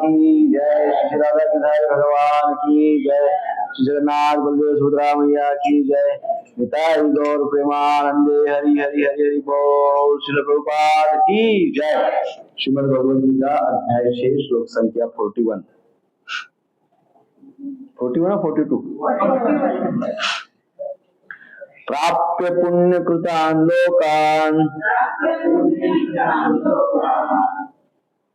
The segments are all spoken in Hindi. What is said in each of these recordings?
की जय, श्री राधा विधायक भगवान की जय, श्री जगन्नाथ बलदेव सुभद्रा मैया की जय, निताई गौर प्रेमानंदे हरि हरि हरि हरि बोल, श्रील प्रभुपाद की जय। श्रीमद् भगवद गीता अध्याय 6 श्लोक संख्या 41 और 42। प्राप्य पुण्य कृतान् लोकान्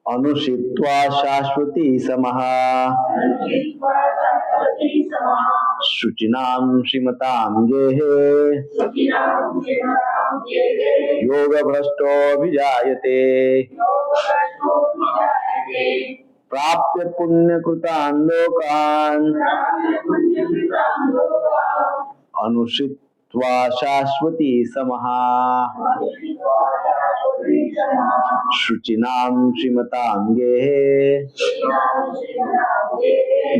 अनुषित्वा शाश्वती समः शुचिनां श्रीमतां गेहे योगभ्रष्टोऽभिजायते। प्राप्य पुण्य कृतान् लोकान् अनुषित्वा शाश्वती समः शुचिनां श्रीमतां गेहे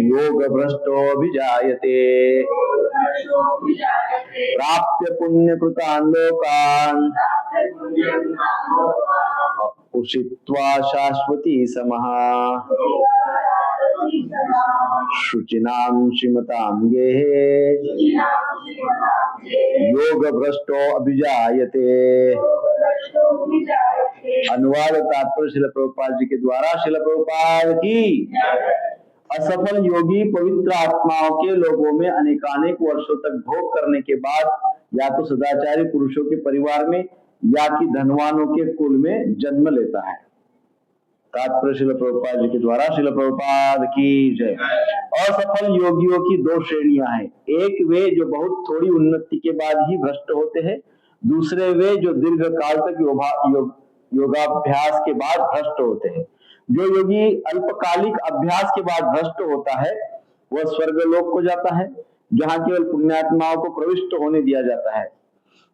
योगभ्रष्टोऽभिजायते। प्राप्य पुण्य कृतान् लोकान् उषित्वा शाश्वती समः शुचिनां श्रीमतां गेहे योगभ्रष्टो अभिजायते। अनुवाद तात्पर्य श्रील प्रभुपाद जी के द्वारा। श्रील प्रभुपाद की असफल योगी पवित्र आत्माओं के लोगों में अनेकानेक वर्षों तक भोग करने के बाद या तो सदाचारी पुरुषों के परिवार में या कि धनवानों के कुल में जन्म लेता है। तात्पर्य श्रील प्रभुपाद जी के द्वारा। श्रील प्रभुपाद की जय। असफल योगियों की दो श्रेणियां हैं। एक वे जो बहुत थोड़ी उन्नति के बाद ही भ्रष्ट होते हैं, दूसरे वे जो दीर्घ काल तक योगाभ्यास के बाद भ्रष्ट होते हैं। जो योगी अल्पकालिक अभ्यास के बाद भ्रष्ट होता है वह स्वर्गलोक को जाता है, जहाँ केवल पुण्यात्माओं को प्रविष्ट होने दिया जाता है।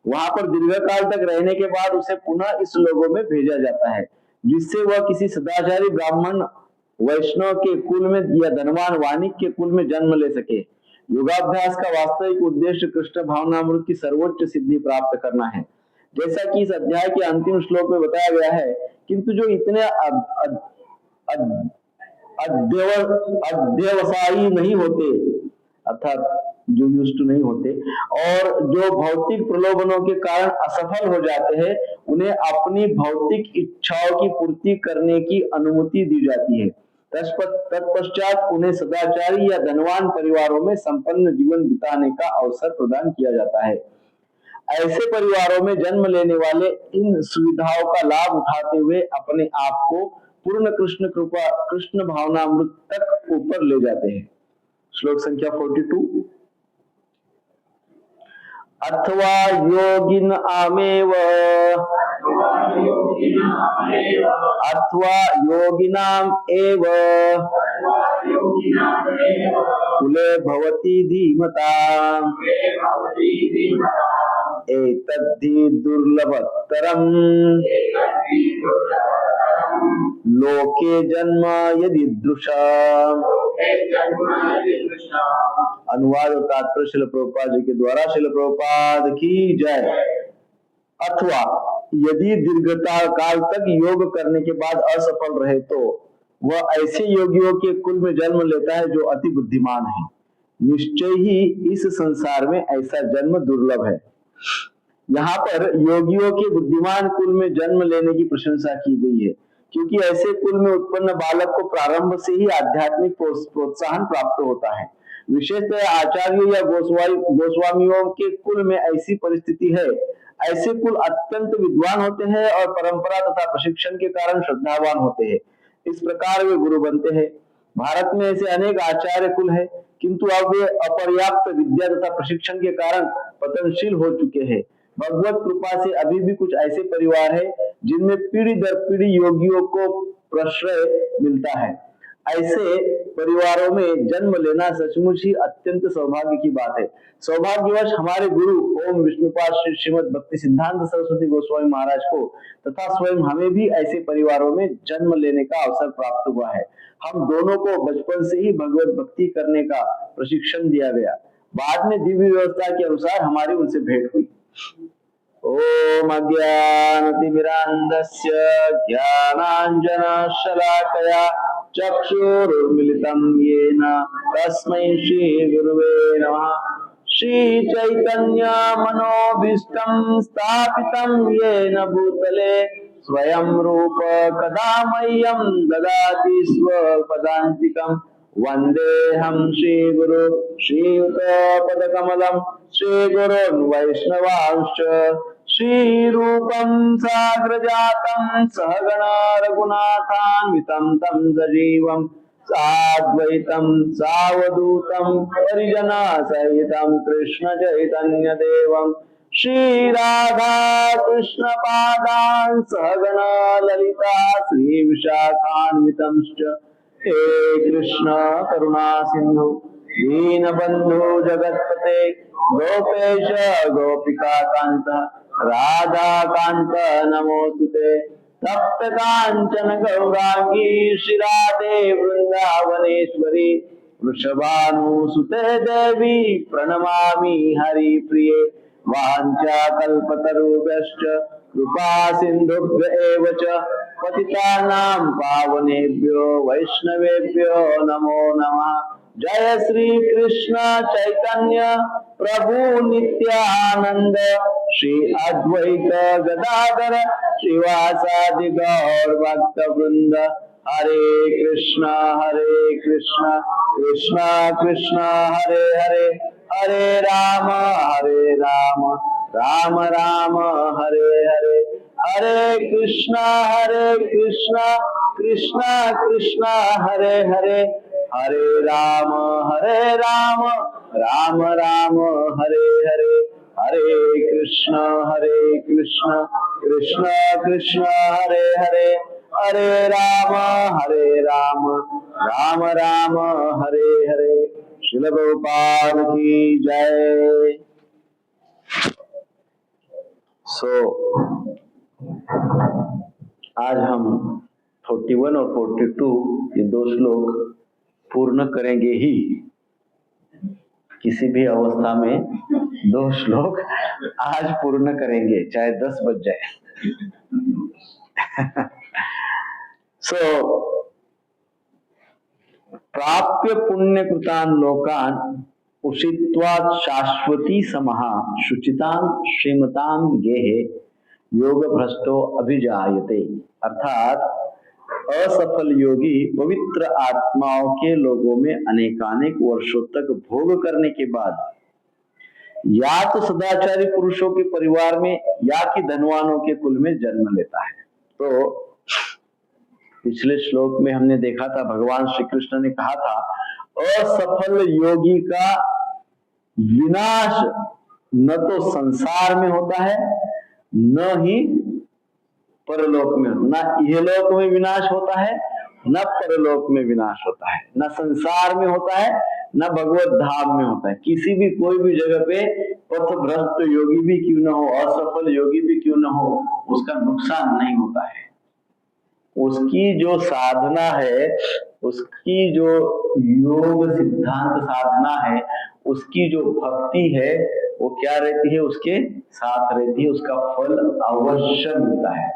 वहां पर दीर्घकाल तक रहने के बाद उसे पुनः इस लोगों में भेजा जाता है, जिससे वह किसी सदाचारी ब्राह्मण वैष्णव के कुल में या धनवान वाणिक के कुल में जन्म ले सके। योगाभ्यास का वास्तविक उद्देश्य कृष्ण भावनामृत की सर्वोच्च सिद्धि प्राप्त करना है, जैसा कि इस अध्याय के अंतिम श्लोक में बताया गया है। किंतु जो इतने अध्यवसायी नहीं होते, अर्थात जो युष्ट नहीं होते और जो भौतिक प्रलोभनों के कारण असफल हो जाते हैं, उन्हें अपनी भौतिक इच्छाओं की पूर्ति करने की अनुमति दी जाती है। तत्पश्चात उन्हें सदाचारी या धनवान परिवारों में संपन्न जीवन बिताने का अवसर प्रदान किया जाता है। ऐसे परिवारों में जन्म लेने वाले इन सुविधाओं का लाभ उठाते हुए अपने आप को पूर्ण कृष्ण भावनामृत तक ऊपर ले जाते हैं। श्लोक संख्या 42। अथवा योगिन आमेव अथवा योगिनाम एव कुले भवति धीमता एतद्धि दुर्लभतरम् लोके जन्म यदीदृशा। अनुवाद और तात्पर्य श्रील प्रभुपाद जी के द्वारा। श्रील प्रभुपाद की जय। अथवा यदि दीर्घता काल तक योग करने के बाद असफल रहे तो वह ऐसे योगियों के कुल में जन्म लेता है जो अति बुद्धिमान है। निश्चय ही इस संसार में ऐसा जन्म दुर्लभ है। यहाँ पर योगियों के बुद्धिमान कुल में जन्म लेने की प्रशंसा की गई है, क्योंकि ऐसे कुल में उत्पन्न बालक को प्रारंभ से ही आध्यात्मिक प्रोत्साहन प्राप्त होता है। विशेषतः आचार्यों या गोस्वामियों के कुल में ऐसी परिस्थिति है। ऐसे कुल अत्यंत विद्वान होते हैं और परंपरा तथा प्रशिक्षण के कारण श्रद्धावान होते हैं। इस प्रकार वे गुरु बनते हैं। भारत में ऐसे अनेक आचार्य कुल है, किंतु अब वे अपर्याप्त विद्या तथा प्रशिक्षण के कारण पतनशील हो चुके हैं। भगवत कृपा से अभी भी कुछ ऐसे परिवार है जिनमें पीढ़ी दर पीढ़ी योगियों को प्रश्रय मिलता है। ऐसे परिवारों में जन्म लेना सचमुच ही अत्यंत सौभाग्य की बात है। सौभाग्यवश हमारे गुरु ओम विष्णुपाद श्री श्रीमद भक्ति सिद्धांत सरस्वती गोस्वामी महाराज को तथा स्वयं हमें भी ऐसे परिवारों में जन्म लेने का अवसर प्राप्त हुआ है। हम दोनों को बचपन से ही भगवत भक्ति करने का प्रशिक्षण दिया गया। बाद में दिव्य व्यवस्था के अनुसार हमारी उनसे भेंट हुई। ओम अज्ञानतिमिरान्धस्य ज्ञानाञ्जनशलाकया चक्षुरुन्मिलितं येन तस्मै श्री गुरुवे नमः। श्री चैतन्य मनोभीष्टं स्थापितं येन भूतले स्वयं रूप कदा मह्यं ददाति स्वपदान्तिकम्। वन्देऽहं श्रीगुरु श्रीयुतपदकमलं श्रीगुरुन् वैष्णवांश्च श्रीरूपं साग्रजातं सहगणा रघुनाथान्वितं तं सजीवं साद्वैतं सावधूतं परिजना सहितं कृष्ण चैतन्य देवं श्री राधा कृष्ण पादान् सहगणा ललिता श्री विशाखान्वितंश्च। हे कृष्ण करुणा सिंधु दीनबंधु जगत्पते गोपेश गोपिका कांत राधा कांत नमोस्तुते। तप्त कांचन गौरांगी श्रीराधे वृंदावनेश्वरी वृषभानुसुते देवी प्रणमामि हरिप्रिये। वाञ्छा कल्पतरुभ्यश्च कृपा सिन्धुभ्य एव च पतितानां पावनेभ्यो वैष्णवेभ्यो नमो नमः। जय श्री कृष्ण चैतन्य प्रभु नित्यानंद श्री अद्वैत गदाधर श्रीवासादि गौर भक्त वृंद। हरे कृष्णा कृष्णा कृष्णा हरे हरे हरे राम राम राम हरे हरे। हरे कृष्णा कृष्णा कृष्णा हरे हरे हरे राम राम राम हरे हरे। हरे कृष्णा कृष्णा कृष्णा हरे हरे हरे राम राम राम हरे हरे। श्रील प्रभुपाद की जय। आज हम 41 और 42 ये दो श्लोक पूर्ण करेंगे ही। किसी भी अवस्था में 2 श्लोक आज पूर्ण करेंगे, चाहे 10 बज जाए। प्राप्य पुण्य कृतान लोकान उषित्वात् शाश्वती समः शुचितां श्रीमतां गेहे योग भ्रष्टो अभिजायते। अर्थात असफल योगी पवित्र आत्माओं के लोगों में अनेकानेक वर्षों तक भोग करने के बाद या तो सदाचारी पुरुषों के परिवार में या कि धनवानों के कुल में जन्म लेता है। तो पिछले श्लोक में हमने देखा था, भगवान श्री कृष्ण ने कहा था असफल योगी का विनाश न तो संसार में होता है न ही परलोक में, न इहलोक में विनाश होता है न परलोक में विनाश होता है, न संसार में होता है न भगवत धाम में होता है। किसी भी कोई भी जगह पे पथभ्रष्ट योगी भी क्यों न हो, असफल योगी भी क्यों न हो, उसका नुकसान नहीं होता है। उसकी जो साधना है, उसकी जो योग सिद्धांत साधना है, उसकी जो भक्ति है वो क्या रहती है, उसके साथ रहती है, उसका फल अवश्य मिलता है।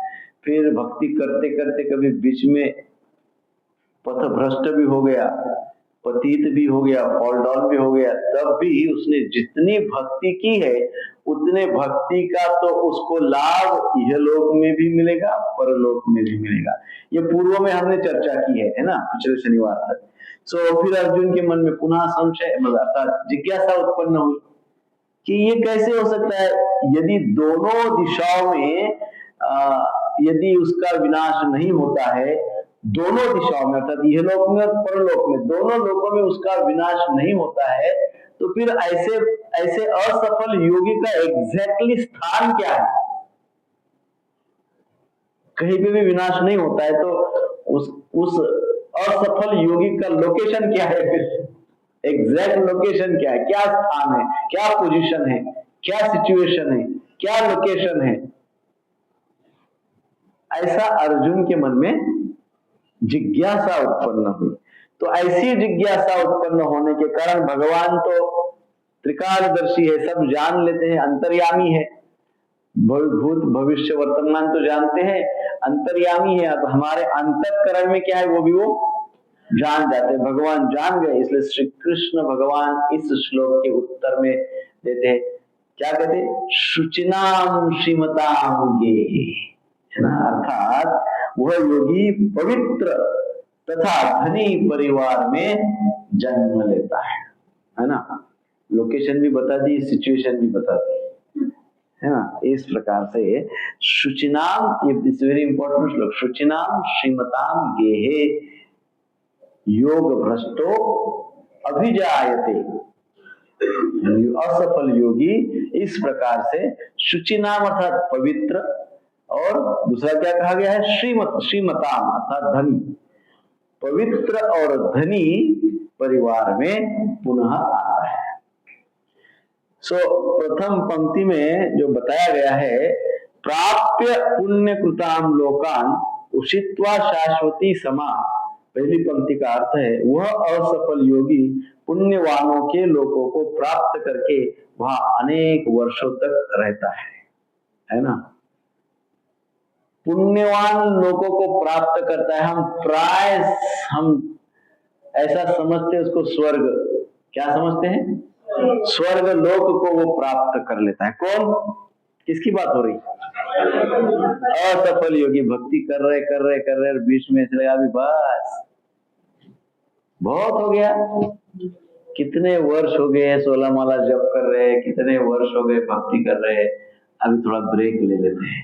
फिर भक्ति करते करते कभी बीच में पथभ्रष्ट भी हो गया, पतित भी हो गया, फॉल डाउन भी हो गया, तब भी उसने जितनी भक्ति की है उतने भक्ति का तो उसको लाभ इहलोक में भी मिलेगा, परलोक में भी मिलेगा। ये पूर्व में हमने चर्चा की है ना, पिछले शनिवार तक। फिर अर्जुन के मन में पुनः संशय अर्थात जिज्ञासा उत्पन्न हुई कि ये कैसे हो सकता है, यदि दोनों दिशाओं में यदि उसका विनाश नहीं होता है, दोनों दिशाओं में अर्थात इहलोक में और परलोक में दोनों लोकों में उसका विनाश नहीं होता है, तो फिर ऐसे असफल योगी का एग्जैक्टली स्थान क्या है? कहीं पे भी विनाश नहीं होता है, तो उस असफल योगी का लोकेशन क्या है? फिर एग्जैक्ट लोकेशन क्या है, क्या स्थान है, क्या पोजीशन है, क्या सिचुएशन है, क्या लोकेशन है? ऐसा अर्जुन के मन में जिज्ञासा उत्पन्न हुई। तो ऐसी जिज्ञासा उत्पन्न होने के कारण भगवान तो त्रिकालदर्शी है, सब जान लेते हैं, अंतर्यामी है, भूत भविष्य वर्तमान तो जानते हैं, अंतर्यामी है। अब हमारे अंतःकरण में क्या है वो भी वो जान जाते, भगवान जान गए। इसलिए श्री कृष्ण भगवान इस श्लोक के उत्तर में देते हैं, क्या कहते, शुचिनाम श्रीमताम गे, है ना, अर्थात वह योगी पवित्र तथा धनी परिवार में जन्म लेता है ना। लोकेशन भी बता दी, सिचुएशन भी बता दी, है ना। इस प्रकार से शुचिनाम, इट्स वेरी इंपॉर्टेंट श्लोक, शुचिनाम श्रीमताम गेहे योग भ्रष्टो अभिजायते, असफल योगी इस प्रकार से शुचिनाम अर्थात पवित्र, और दूसरा क्या कहा गया है, श्रीमताम अर्थात धनी, पवित्र और धनी परिवार में पुनः आता है। प्रथम पंक्ति में जो बताया गया है, प्राप्य पुण्य कृताम लोकान उषित्वा शाश्वती समा, पहली पंक्ति का अर्थ है वह असफल योगी पुण्यवानों के लोगों को प्राप्त करके वहां अनेक वर्षों तक रहता है ना। पुण्यवान लोगों को प्राप्त करता है, हम ऐसा समझते हैं उसको स्वर्ग, क्या समझते हैं, स्वर्ग लोक को वो प्राप्त कर लेता है। कौन, किसकी बात हो रही, असफल योगी भक्ति कर रहे और बीच में ऐसे लगा अभी बस बहुत हो गया, कितने वर्ष हो गए 16 माला जप कर रहे हैं, कितने वर्ष हो गए भक्ति कर रहे हैं, अभी थोड़ा ब्रेक ले लेते हैं।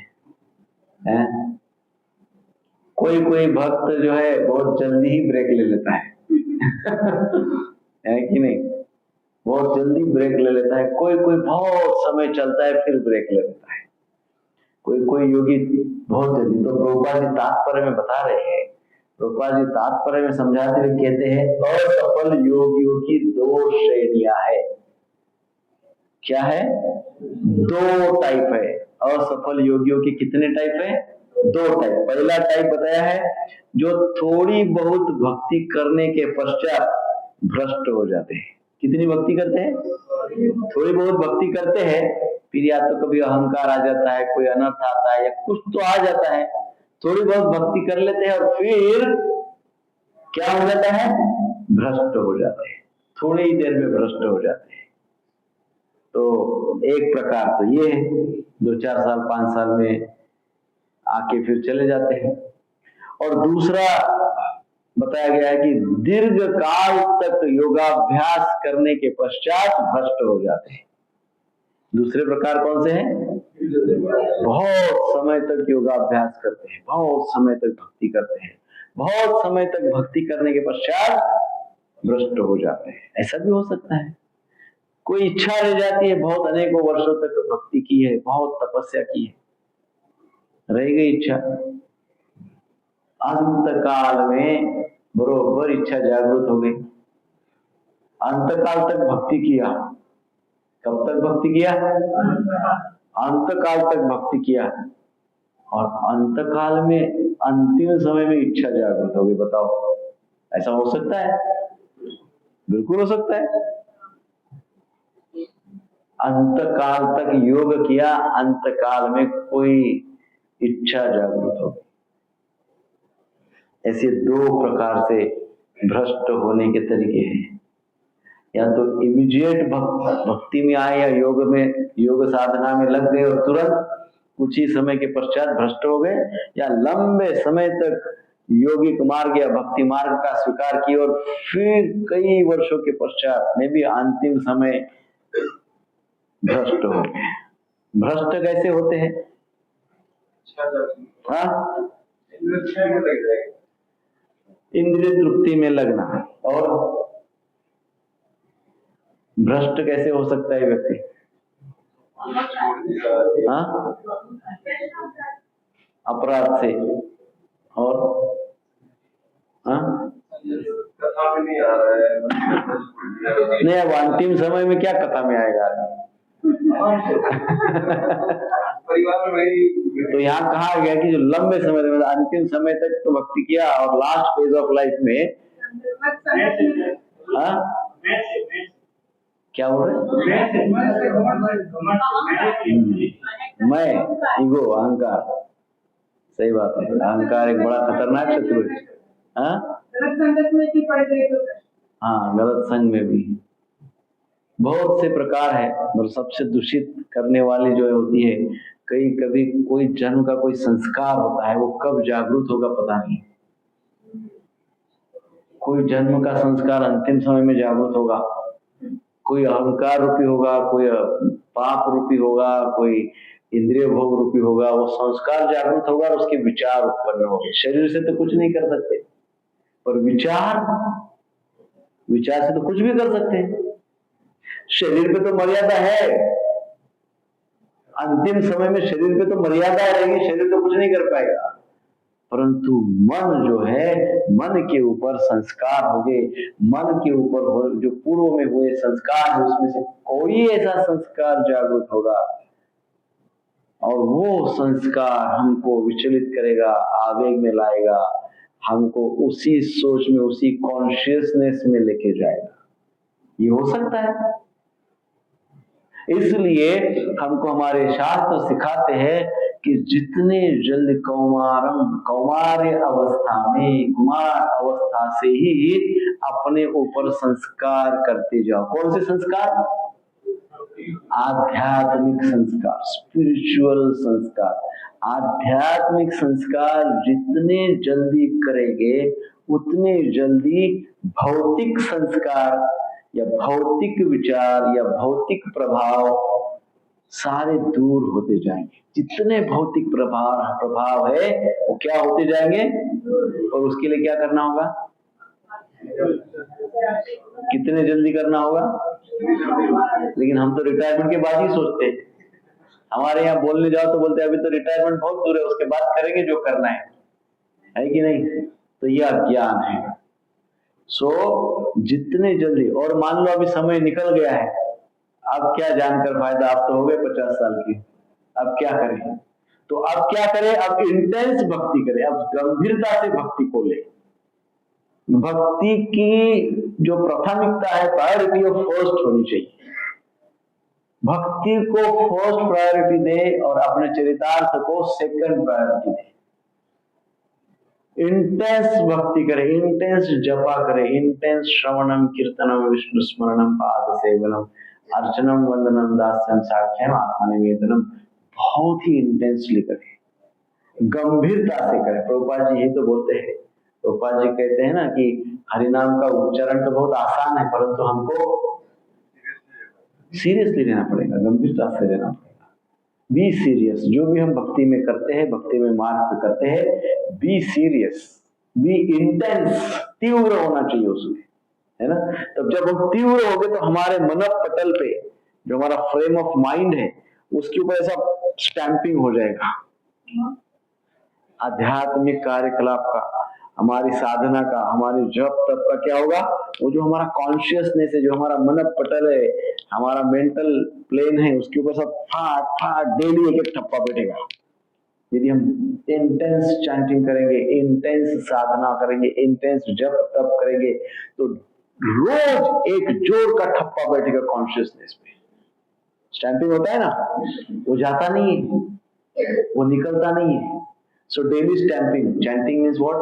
कोई भक्त जो है बहुत जल्दी ही ब्रेक ले लेता है है कि नहीं, बहुत जल्दी ब्रेक ले लेता है। कोई बहुत समय चलता है फिर ब्रेक ले लेता है। कोई योगी बहुत जल्दी। तो प्रभुपाद जी तात्पर्य में बता रहे हैं, प्रभुपाद जी तात्पर्य में समझाते हुए कहते हैं, असफल योगियों की 2 श्रेणियां है। क्या है, 2 टाइप है। असफल योगियों की कितने टाइप है, 2 टाइप। पहला टाइप बताया है जो थोड़ी बहुत भक्ति करने के पश्चात भ्रष्ट हो जाते हैं। कितनी भक्ति करते हैं, थोड़ी बहुत भक्ति करते हैं, फिर या तो कभी अहंकार आ जाता है, कोई अनर्थ आता है या कुछ तो आ जाता है, थोड़ी बहुत भक्ति कर लेते हैं और फिर क्या हो जाता है, भ्रष्ट हो जाते हैं, थोड़ी ही देर में भ्रष्ट हो जाते हैं। तो एक प्रकार तो ये है, 2-4 साल 5 साल में आके फिर चले जाते हैं। और दूसरा बताया गया है कि दीर्घ काल तक योगाभ्यास करने के पश्चात भ्रष्ट हो जाते हैं। दूसरे प्रकार कौन से हैं, बहुत समय तक योगाभ्यास करते हैं, बहुत समय तक भक्ति करते हैं, बहुत समय तक भक्ति करने के पश्चात भ्रष्ट हो जाते हैं। ऐसा भी हो सकता है। कोई इच्छा रह जाती है, बहुत अनेकों वर्षों तक भक्ति की है, बहुत तपस्या की है, रह गई इच्छा, अंतकाल में बरोबर इच्छा जागृत हो गई, अंतकाल तक भक्ति किया। कब तक भक्ति किया, अंतकाल तक भक्ति किया, और अंतकाल में अंतिम समय में इच्छा जागृत हो गई। बताओ, ऐसा हो सकता है? बिल्कुल हो सकता है। अंतकाल तक योग किया, अंतकाल में कोई इच्छा जागृत हो गई। ऐसे 2 प्रकार से भ्रष्ट होने के तरीके हैं। या तो इमीडिएट भक्ति में आए या योग साधना में लग गए और तुरंत कुछ ही समय के पश्चात भ्रष्ट हो गए, या लंबे समय तक योगिक मार्ग या भक्ति मार्ग का स्वीकार किए और फिर कई वर्षों के पश्चात में भी अंतिम समय भ्रष्ट हो गए। भ्रष्ट कैसे होते हैं? हाँ, इंद्रिय तृप्ति में लगना। और भ्रष्ट कैसे हो सकता है व्यक्ति? हाँ, अपराध से। और हाँ, कथा में नहीं आ रहा है। नहीं, अब अंतिम समय में क्या कथा में आएगा? परिवार में तो यहाँ कहा गया कि जो लंबे समय तक, अंतिम समय तक तो भक्ति किया और लास्ट फेज ऑफ लाइफ में क्या बोल रहे? मैं, ईगो, अहंकार। सही बात है, अहंकार एक बड़ा खतरनाक शत्रु है। हाँ, गलत संगत में भी पड़ गए तो हाँ, गलत संग में भी बहुत से प्रकार है। और सबसे दूषित करने वाली जो होती है, कभी कोई जन्म का कोई संस्कार होता है, वो कब जागृत होगा पता नहीं। कोई जन्म का संस्कार अंतिम समय में जागृत होगा, कोई अहंकार रूपी होगा, कोई पाप रूपी होगा, कोई इंद्रिय भोग रूपी होगा। वो संस्कार जागृत होगा और उसके विचार उत्पन्न होंगे। शरीर से तो कुछ नहीं कर सकते, पर विचार से तो कुछ भी कर सकते हैं। शरीर पे तो मर्यादा है, अंतिम समय में शरीर पे तो मर्यादा रहेगी, शरीर तो कुछ नहीं कर पाएगा। परंतु मन जो है, मन के ऊपर संस्कार होंगे, मन के ऊपर जो पूर्व में हुए संस्कार है उसमें से कोई ऐसा संस्कार जागृत होगा और वो संस्कार हमको विचलित करेगा, आवेग में लाएगा, हमको उसी सोच में, उसी कॉन्शियसनेस में लेके जाएगा। ये हो सकता है। इसलिए हमको हमारे शास्त्र सिखाते हैं कि जितने जल्दी कौमार्य अवस्था में, कुमार अवस्था से ही अपने ऊपर संस्कार करते जाओ। कौन से संस्कार? आध्यात्मिक संस्कार, स्पिरिचुअल संस्कार। आध्यात्मिक संस्कार जितने जल्दी करेंगे उतने जल्दी भौतिक संस्कार या भौतिक विचार या भौतिक प्रभाव सारे दूर होते जाएंगे। जितने भौतिक प्रभाव है वो क्या होते जाएंगे, और उसके लिए क्या करना होगा? कितने जल्दी करना होगा? लेकिन हम तो रिटायरमेंट के बाद ही सोचते हैं। हमारे यहाँ बोलने जाओ तो बोलते हैं अभी तो रिटायरमेंट बहुत दूर है, उसके बाद करेंगे जो करना है कि नहीं? तो यह अज्ञान है। जितने जल्दी, और मान लो अभी समय निकल गया है, अब क्या जानकर फायदा, अब तो हो गए 50 साल की, अब क्या करें? तो अब क्या करें? अब इंटेंस भक्ति करें, अब गंभीरता से भक्ति को ले। भक्ति की जो प्राथमिकता है, प्रायोरिटी ऑफ फर्स्ट होनी चाहिए। भक्ति को फर्स्ट प्रायोरिटी दे और अपने चरितार्थ को सेकंड प्रायोरिटी दे। इंटेंस भक्ति करे, इंटेंस जपा करे, इंटेंस श्रवणम कीर्तनम विष्णु स्मरणम पाद सेवनम अर्चनम वंदनम दास्यम साख्यम आत्मनिवेदनम बहुत ही इंटेंसली करे, गंभीरता से करे। प्रभुपाद जी ही तो बोलते हैं, प्रभुपाद जी कहते हैं ना कि हरिनाम का उच्चारण तो बहुत आसान है, परंतु हमको सीरियसली लेना पड़ेगा, गंभीरता से लेना पड़ेगा। Be serious. जो भी हम भक्ति में करते हैं, भक्ति में मार्ग पे करते हैं, बी सीरियस, बी इंटेंस, तीव्र होना चाहिए उसमें, है ना? तब जब हम तीव्र हो गए तो हमारे मन पटल पे जो हमारा फ्रेम ऑफ माइंड है उसके ऊपर ऐसा स्टैंपिंग हो जाएगा। आध्यात्मिक कार्यकलाप का, हमारी साधना का, हमारी जप तप का क्या होगा? वो जो हमारा कॉन्शियसनेस है, जो हमारा मन पटल है, हमारा मेंटल प्लेन है, उसके ऊपर सब फाट फाट डेली एक एक ठप्पा बैठेगा। यदि हम इंटेंस चैंटिंग करेंगे, इंटेंस साधना करेंगे, इंटेंस जप तप करेंगे, तो रोज एक जोर का ठप्पा बैठेगा कॉन्शियसनेस पे। स्टैंपिंग होता है ना, वो जाता नहीं है, वो निकलता नहीं है। So daily stamping, chanting means what?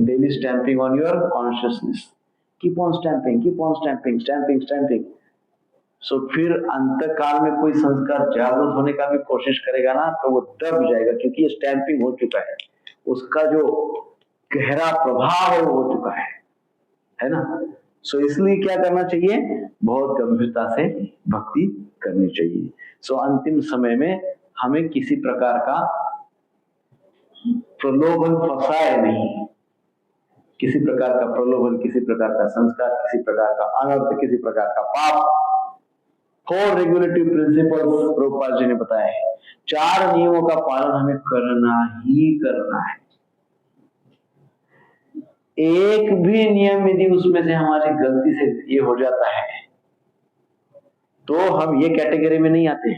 Daily stamping on your consciousness. Keep on stamping, stamping. So फिर अंतकाल में कोई संस्कार जागृत होने का भी कोशिश करेगा ना, तो वो दब जाएगा, क्योंकि ये स्टैंपिंग हो चुका है, उसका जो गहरा प्रभाव है वो हो चुका है ना? सो इसलिए क्या करना चाहिए? बहुत गंभीरता से भक्ति करनी चाहिए। सो अंतिम समय में हमें किसी प्रकार का प्रलोभन फंसाए नहीं, किसी प्रकार का प्रलोभन, किसी प्रकार का संस्कार, किसी प्रकार का अनर्थ, किसी प्रकार का पाप। 4 रेगुलेटिव प्रिंसिपल्स प्रभुपाद जी ने बताया है। 4 नियमों का पालन हमें करना ही करना है। एक भी नियम यदि उसमें से हमारी गलती से ये हो जाता है तो हम ये कैटेगरी में नहीं आते।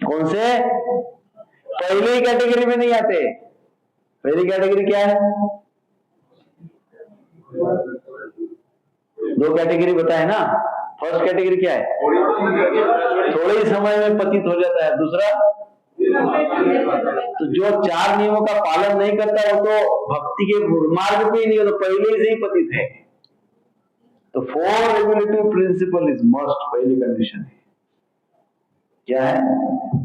कौन से? पहली कैटेगरी में नहीं आते। पहली कैटेगरी क्या है? 2 कैटेगरी बताए ना। फर्स्ट कैटेगरी क्या है? थोड़े ही समय में पतित हो जाता है। दूसरा तो जो 4 नियमों का पालन नहीं करता वो तो भक्ति के मार्ग पे ही नहीं, वो तो पहले से ही पतित है। तो 4 रेगुलेटिव प्रिंसिपल इज मस्ट, पहली कंडीशन है। क्या है?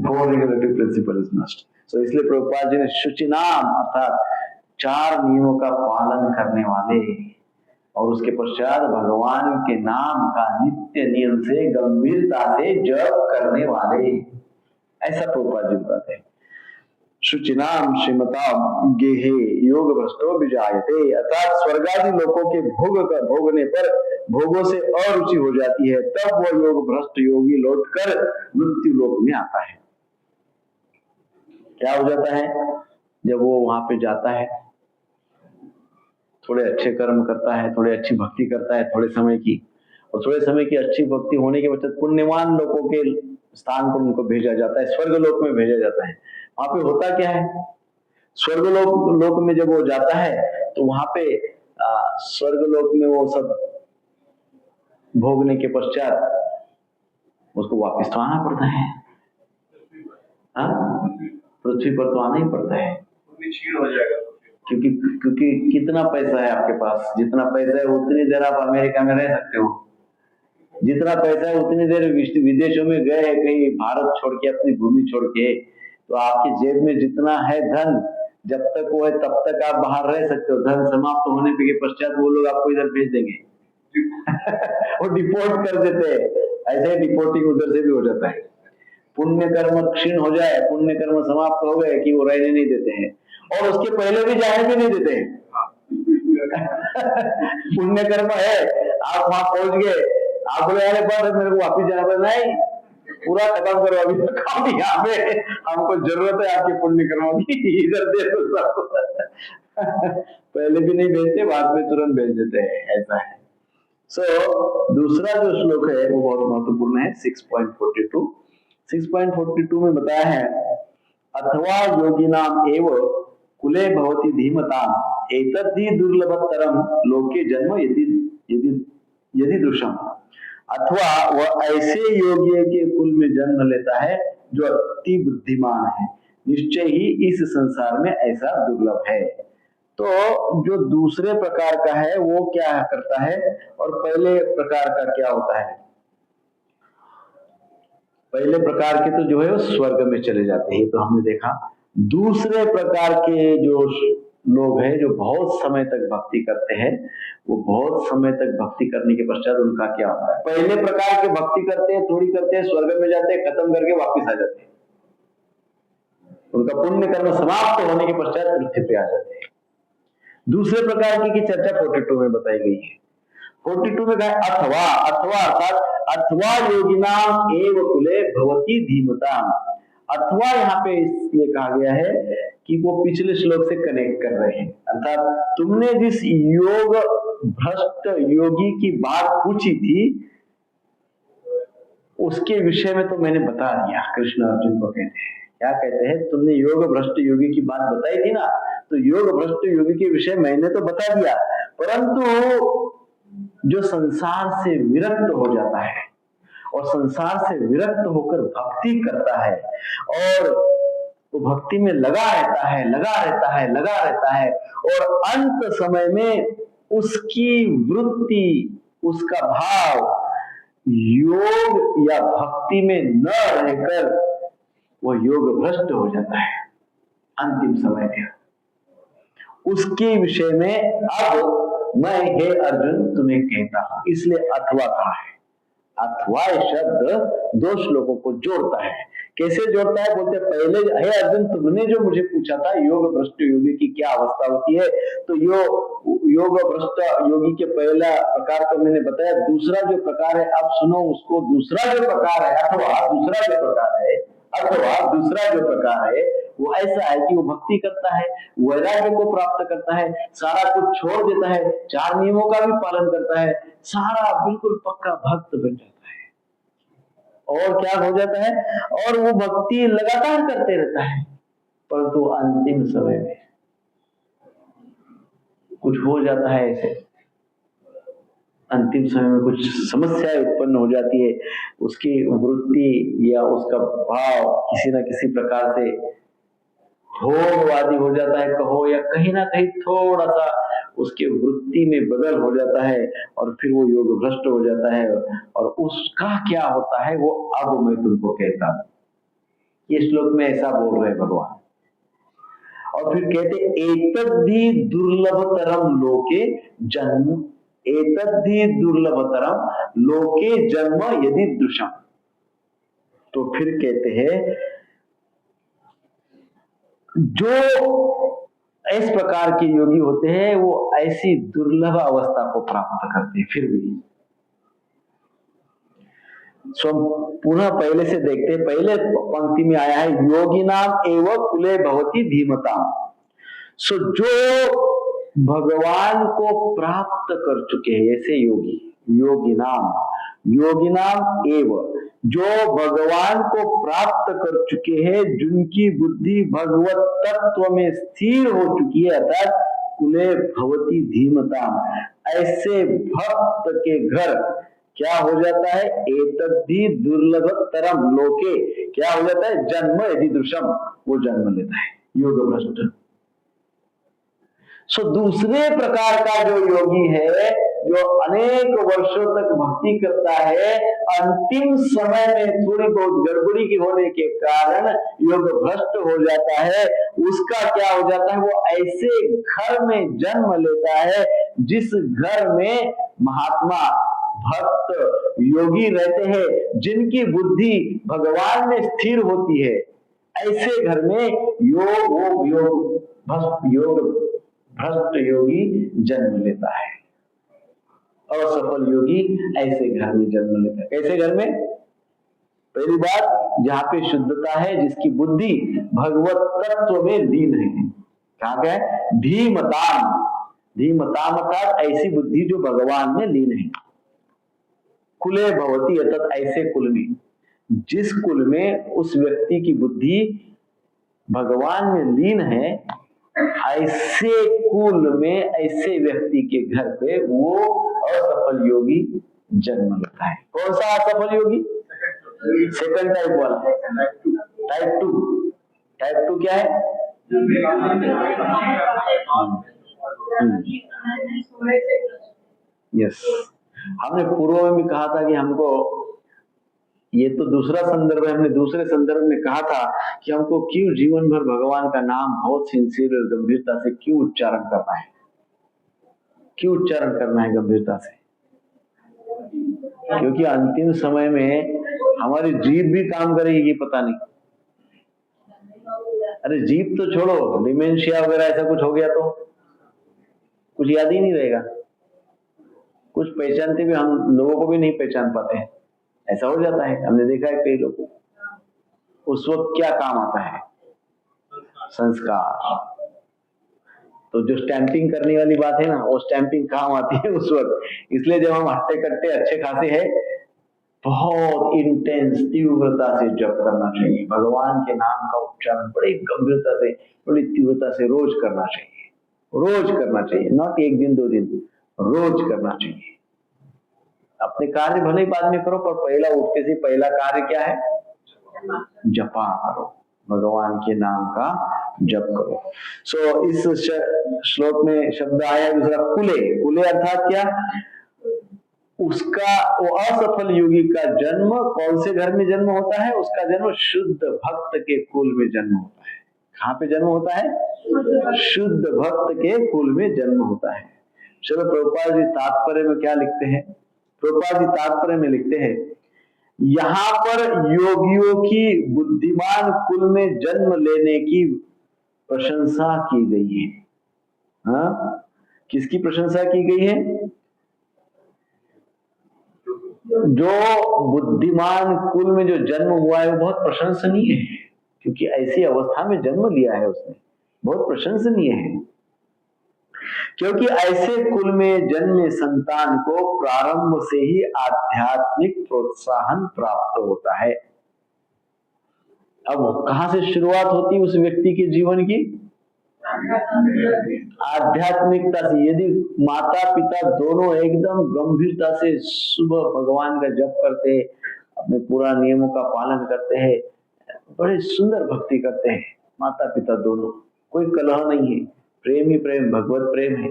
4 रेगुलेटिव प्रिंसिपल इज मस्ट। सो इसलिए प्रभुपाद जी ने शुचिनाम अर्थात 4 नियमों का पालन करने वाले और उसके पश्चात भगवान के नाम का नित्य नियम से गंभीरता से जप करने वाले, ऐसा प्रभुपाद जी बताते हैं। शुचिनाम श्रीमताम गेहे योग भ्रष्टो विजायते, अर्थात स्वर्गादि लोकों के भोगने पर भोगों से अरुचि हो जाती है, तब वह योग भ्रष्ट योगी लौटकर मृत्यु लोक में आता है। क्या हो जाता है? जब वो वहां पे जाता है, थोड़े अच्छे कर्म करता है, थोड़ी अच्छी भक्ति करता है थोड़े समय की, और थोड़े समय की अच्छी भक्ति होने के बाद पुण्यवान लोगों के स्थान पर उनको भेजा जाता है, स्वर्ग लोक में भेजा जाता है। वहां पे होता क्या है? स्वर्ग लोक में जब वो जाता है तो वहां पे स्वर्ग लोक में वो सब भोगने के पश्चात उसको वापस तो आना पड़ता है। पृथ्वी पर तो आना ही पड़ता है, क्षीण हो जाएगा। क्योंकि कितना पैसा है आपके पास, जितना पैसा है उतनी देर आप अमेरिका में रह सकते हो, जितना पैसा है उतनी देर विदेशों में गए हैं, कहीं भारत छोड़ के, अपनी भूमि छोड़ के, तो आपकी जेब में जितना है धन, जब तक वो है तब तक आप बाहर रह सकते हो। धन समाप्त होने के पश्चात वो लोग आपको इधर भेज देंगे वो डिपोर्ट कर देते हैं। ऐसे ही डिपोर्टिंग उधर से भी हो जाता है। पुण्य कर्म क्षीण हो जाए, पुण्य कर्म समाप्त हो गए कि वो रहने नहीं देते हैं, और उसके पहले भी जाने भी नहीं देते हैं। पुण्य कर्म है, आप वहां पहुंच गए, आप बोले अरे पर मेरे को वापिस जाना, नहीं, पूरा खत्म करो, अभी तक हम यहाँ पे, हमको जरूरत है आपके पुण्य कर्मों की, इधर दे दो सब। पहले भी नहीं भेजते, बाद में तुरंत भेज देते हैं, ऐसा है। दूसरा जो श्लोक है वो बहुत महत्वपूर्ण है, 6.42। 6.42 में बताया है, अथवा योगिनाम एव कुले भवति धीमताम एतद्धि दुर्लभतरम लोके जन्म यदि दृश्यम। अथवा वह ऐसे योगी के कुल में जन्म लेता है जो अति बुद्धिमान है, निश्चय ही इस संसार में ऐसा दुर्लभ है। तो जो दूसरे प्रकार का है वो क्या करता है, और पहले प्रकार का क्या होता है? पहले प्रकार के तो जो है वो स्वर्ग में चले जाते हैं, तो हमने देखा। दूसरे प्रकार के जो लोग हैं जो बहुत समय तक भक्ति करते हैं, वो बहुत समय तक भक्ति करने के पश्चात उनका क्या होता है? पहले प्रकार के भक्ति करते हैं, थोड़ी करते हैं, स्वर्ग में जाते हैं, खत्म करके वापिस आ जाते हैं। उनका पुण्य कर्म समाप्त होने के पश्चात पृथ्वी पे आ जाते हैं। दूसरे प्रकार की चर्चा 42 में बताई गई है। 42 में कहा अथवा, अथवा अर्थात अथवा योगिनाम एव कुले भवति धीमताम। अथवा यहाँ पे इसलिए कहा गया है कि वो पिछले श्लोक से कनेक्ट कर रहे हैं, अर्थात तुमने जिस योग भ्रष्ट योगी की बात पूछी थी उसके विषय में तो मैंने बता दिया। कृष्ण अर्जुन को कहते हैं, क्या कहते हैं, तुमने योग भ्रष्ट योगी की बात बताई थी ना, तो योग भ्रष्ट योगी के विषय मैंने तो बता दिया, परंतु जो संसार से विरक्त हो जाता है और संसार से विरक्त होकर भक्ति करता है और वो भक्ति में लगा रहता है और अंत समय में उसकी वृत्ति, उसका भाव योग या भक्ति में न रहकर वो योग भ्रष्ट हो जाता है अंतिम समय में। उसके विषय में अब मैं हे अर्जुन तुम्हें कहता हूं, इसलिए अथवा कहा है। अथवा शब्द 2 श्लोकों को जोड़ता है। कैसे जोड़ता है? बोलते पहले हे अर्जुन तुमने जो मुझे पूछा था योग भ्रष्ट योगी की क्या अवस्था होती है, तो योग भ्रष्ट योगी के पहला प्रकार तो मैंने बताया, दूसरा जो प्रकार है अब सुनो उसको। दूसरा जो प्रकार है अथवा दूसरा जो प्रकार है वो ऐसा है कि वो भक्ति करता है, वैराग्य को प्राप्त करता है, सारा कुछ छोड़ देता है, 4 नियमों का भी पालन करता है, सारा बिल्कुल पक्का भक्त बन जाता है। और क्या हो जाता है? और वो भक्ति लगातार करते रहता है, परंतु अंतिम समय में कुछ हो जाता है ऐसे, अंतिम समय में कुछ समस्या उत्पन्न हो जाती है, उसकी वृत्ति या उसका भाव किसी न किसी प्रकार से भोगवादी हो जाता है कहो, या कहीं ना कहीं थोड़ा सा उसके वृत्ति में बदल हो जाता है और फिर वो योग भ्रष्ट हो जाता है। और उसका क्या होता है वो अब मैं तुमको कहता हूं। ये श्लोक में ऐसा बोल रहे भगवान। और फिर कहते एतद्धि दुर्लभतरम लोके जन्म, एतद्धि दुर्लभतरम लोके जन्म यदि दृश्यम। तो फिर कहते हैं जो इस प्रकार के योगी होते हैं वो ऐसी दुर्लभ अवस्था को प्राप्त करते हैं। फिर भी सो पुनः पहले से देखते, पहले पंक्ति में आया है योगी नाम एवं कुले भवती धीमताम। सो जो भगवान को प्राप्त कर चुके हैं ऐसे योगी, योगी नाम एवं जो भगवान को प्राप्त कर चुके हैं, जिनकी बुद्धि भगवत तत्व में स्थिर हो चुकी है, अर्थात कुले भवती धीमताम, ऐसे भक्त के घर क्या हो जाता है, एतद्धि दुर्लभतरम लोके क्या हो जाता है, जन्म यदि दृश्यम, वो जन्म लेता है योग भ्रष्ट। सो दूसरे प्रकार का जो योगी है, जो अनेक वर्षों तक भक्ति करता है, अंतिम समय में थोड़ी बहुत गड़बड़ी की होने के कारण योग भ्रष्ट हो जाता है, उसका क्या हो जाता है, वो ऐसे घर में जन्म लेता है जिस घर में महात्मा भक्त योगी रहते हैं, जिनकी बुद्धि भगवान में स्थिर होती है। ऐसे घर में योग भ्रष्ट योगी जन्म लेता है। असफल योगी ऐसे घर में जन्म लेता है। कैसे घर में? पहली बात, जहां पे शुद्धता है, जिसकी बुद्धि भगवत तत्व में लीन है। कहा गया है धीमताम अर्थात ऐसी बुद्धि जो भगवान में लीन है। कुले भवती अर्थात ऐसे कुल में, जिस कुल में उस व्यक्ति की बुद्धि भगवान में लीन है, ऐसे कुल में ऐसे व्यक्ति के घर पे वो असफल योगी जन्म लेता है। कौन सा असफल योगी? सेकंड टाइप वाला, टाइप टू क्या है? यस, हमने पूर्व में भी कहा था कि हमको, ये तो दूसरा संदर्भ है, हमने दूसरे संदर्भ में कहा था कि हमको क्यों जीवन भर भगवान का नाम बहुत सिंसियर और गंभीरता से क्यों उच्चारण करना है, क्यों उच्चारण करना है गंभीरता से? क्योंकि अंतिम समय में हमारी जीभ भी काम करेगी कि पता नहीं। अरे जीभ तो छोड़ो, डिमेंशिया वगैरह ऐसा कुछ हो गया तो कुछ याद ही नहीं रहेगा, कुछ पहचानते भी हम लोगों को भी नहीं पहचान पाते हैं, ऐसा हो जाता है। हमने देखा है कई लोग। उस वक्त क्या काम आता है? संस्कार। तो जो स्टैंपिंग करने वाली बात है ना, वो स्टैंपिंग काम आती है उस वक्त। इसलिए जब हम हट्टे कट्टे अच्छे खासे हैं, बहुत इंटेंस तीव्रता से जप करना चाहिए। भगवान के नाम का उच्चारण बड़ी गंभीरता से, बड़ी तीव्रता से रोज करना चाहिए, रोज करना चाहिए, नॉट एक दिन दो दिन, रोज करना चाहिए। अपने कार्य भले ही बाद में करो, पर पहला उठते से पहला कार्य क्या है? जपा करो, भगवान के नाम का जप करो। सो इस श्लोक में शब्द आया दूसरा कुले। कुले अर्थात क्या? उसका, वो असफल योगी का जन्म कौन से घर में जन्म होता है? उसका जन्म शुद्ध भक्त के कुल में जन्म होता है। कहाँ पे जन्म होता है? शुद्ध भक्त के कुल में जन्म होता है। चलो प्रभुपाद जी तात्पर्य में क्या लिखते हैं? प्रभुपाद जी तात्पर्य में लिखते हैं, यहां पर योगियों की बुद्धिमान कुल में जन्म लेने की प्रशंसा की गई है। हाँ, किसकी प्रशंसा की गई है? जो बुद्धिमान कुल में जो जन्म हुआ है वो बहुत प्रशंसनीय है, क्योंकि ऐसी अवस्था में जन्म लिया है उसने, बहुत प्रशंसनीय है। क्योंकि ऐसे कुल में जन्मे संतान को प्रारंभ से ही आध्यात्मिक प्रोत्साहन प्राप्त होता है। अब कहां से शुरुआत होती है उस व्यक्ति के जीवन की? आध्यात्मिकता से। यदि माता पिता दोनों एकदम गंभीरता से सुबह भगवान का जप करते हैं, अपने पूरा नियमों का पालन करते हैं, बड़े सुंदर भक्ति करते हैं, माता पिता दोनों, कोई कलह नहीं है, प्रेम ही प्रेम, भगवत प्रेम है,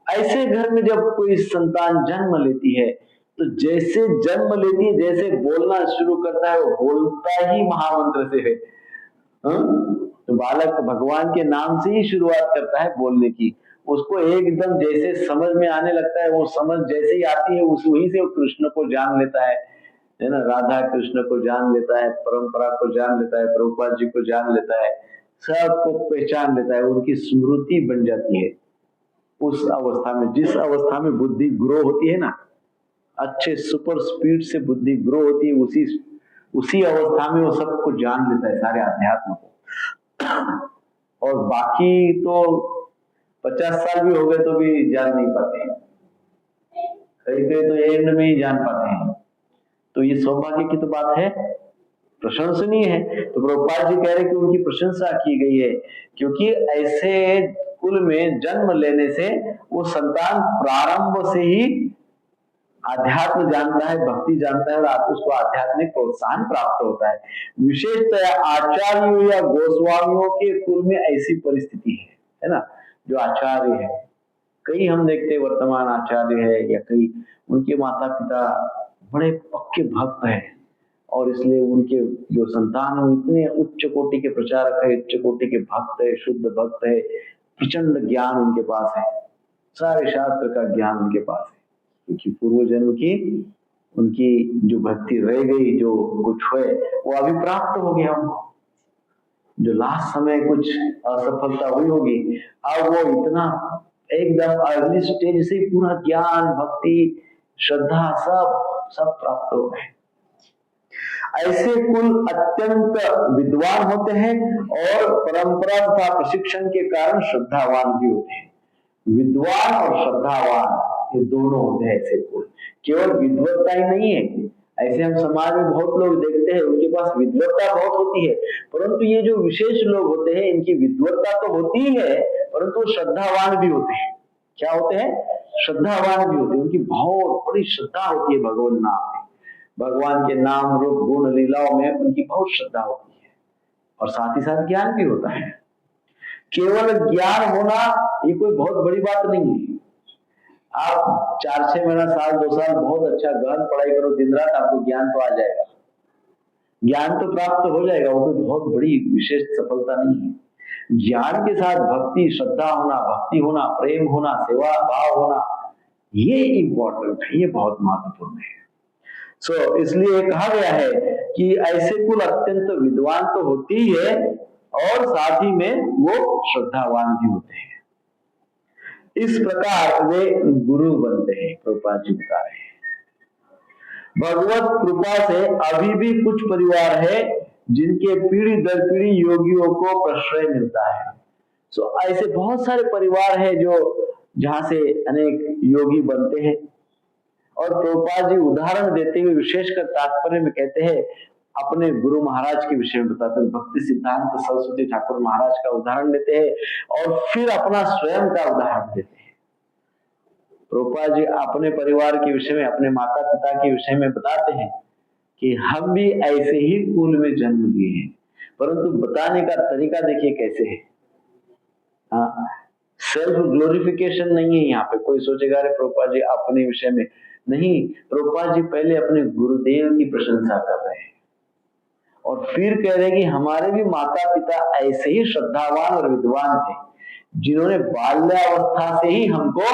ऐसे घर में जब कोई संतान जन्म लेती है तो जैसे जन्म लेती है, जैसे बोलना शुरू करता है, वो बोलता ही महामंत्र से है। तो बालक भगवान के नाम से ही शुरुआत करता है बोलने की। उसको एकदम जैसे समझ में आने लगता है, वो समझ जैसे ही आती है उस वहीं से वो कृष्ण को जान लेता है ना, राधा कृष्ण को जान लेता है, परंपरा को जान लेता है, प्रभुपाद जी को जान लेता है, सबको पहचान लेता है, उनकी स्मृति बन जाती है। उस अवस्था में, जिस अवस्था में बुद्धि ग्रो होती है ना, अच्छे सुपर स्पीड से बुद्धि ग्रो होती है, उसी अवस्था में वो सबको जान लेता है, सारे अध्यात्म को। और बाकी तो 50 साल भी हो गए तो भी जान नहीं पाते हैं, कई कई तो एंड में ही जान पाते हैं। तो ये सौभाग्य की तो बात है, प्रशंसनीय है। तो प्रभुपाद जी कह रहे कि उनकी प्रशंसा की गई है, क्योंकि ऐसे कुल में जन्म लेने से वो संतान प्रारंभ से ही आध्यात्म जानता है, भक्ति जानता है, और उसको आध्यात्मिक प्रोत्साहन प्राप्त होता है। विशेषतः आचार्यों या गोस्वामियों के कुल में ऐसी परिस्थिति है ना, जो आचार्य है, कई हम देखते हैं वर्तमान आचार्य है या कई उनके माता पिता बड़े पक्के भक्त हैं, और इसलिए उनके जो संतान है इतने उच्च कोटि के प्रचारक है, उच्च कोटि के भक्त है, शुद्ध भक्त है, प्रचंड ज्ञान उनके पास है, सारे शास्त्र का ज्ञान उनके पास है, क्योंकि पूर्व जन्म की उनकी जो भक्ति रह गई, जो कुछ हुए वो अभी प्राप्त हो गया उनको, जो लास्ट समय कुछ असफलता हुई होगी, अब वो इतना एकदम अर्ली स्टेज से पूरा ज्ञान, भक्ति, श्रद्धा सब प्राप्त हो गए। ऐसे कुल अत्यंत विद्वान होते हैं और परंपरा तथा प्रशिक्षण के कारण श्रद्धावान भी होते हैं। विद्वान और श्रद्धावान ये दोनों होते हैं ऐसे कुल। केवल विद्वत्ता ही नहीं है, ऐसे हम समाज में बहुत लोग देखते हैं उनके पास विद्वत्ता बहुत होती है, परंतु ये जो विशेष लोग होते हैं इनकी विद्वत्ता तो होती ही है, परंतु श्रद्धावान भी होते हैं। क्या होते हैं? श्रद्धावान भी होते हैं। उनकी बहुत बड़ी श्रद्धा होती है भगवान नाम में, भगवान के नाम रूप गुण लीलाओं में उनकी बहुत श्रद्धा होती है, और साथ ही साथ ज्ञान भी होता है। केवल ज्ञान होना ये कोई बहुत बड़ी बात नहीं है। आप 4-6 महीना, साल 2 साल बहुत अच्छा गहन पढ़ाई करो दिन रात, आपको ज्ञान तो आ जाएगा, ज्ञान तो प्राप्त हो जाएगा, वो कोई बहुत बड़ी विशेष सफलता नहीं है। ज्ञान के साथ भक्ति, श्रद्धा होना, भक्ति होना, प्रेम होना, सेवा भाव होना, ये इंपॉर्टेंट है, ये बहुत महत्वपूर्ण है। इसलिए कहा गया है कि ऐसे कुल अत्यंत विद्वान तो होती ही है और साथ ही में वो श्रद्धावान भी होते हैं। इस प्रकार वे गुरु बनते हैं, प्रभुपाद जी बता रहे हैं। भगवत कृपा से अभी भी कुछ परिवार है जिनके पीढ़ी दर पीढ़ी योगियों को प्रश्रय मिलता है। ऐसे बहुत सारे परिवार है जो जहां से अनेक योगी बनते हैं, और प्रभुपाद जी उदाहरण देते हुए विशेषकर तात्पर्य में कहते हैं, अपने गुरु महाराज के विषय में बताते हैं, भक्ति सिद्धांत सरस्वती ठाकुर महाराज का उदाहरण देते हैं और फिर अपना स्वयं का उदाहरण देते हैं। प्रभुपाद जी अपने परिवार के विषय में, अपने माता पिता के विषय में बताते हैं कि हम भी ऐसे ही कुल में जन्म लिए हैं, परंतु बताने का तरीका देखिए कैसे है। सेल्फ ग्लोरिफिकेशन नहीं है यहाँ पे। कोई सोचेगा अरे प्रभुपाद जी अपने विषय में नहीं, प्रभुपाद जी पहले अपने गुरुदेव की प्रशंसा कर रहे हैं और फिर कह रहे हैं कि हमारे भी माता पिता ऐसे ही श्रद्धावान और विद्वान थे, जिन्होंने बाल्यावस्था से ही हमको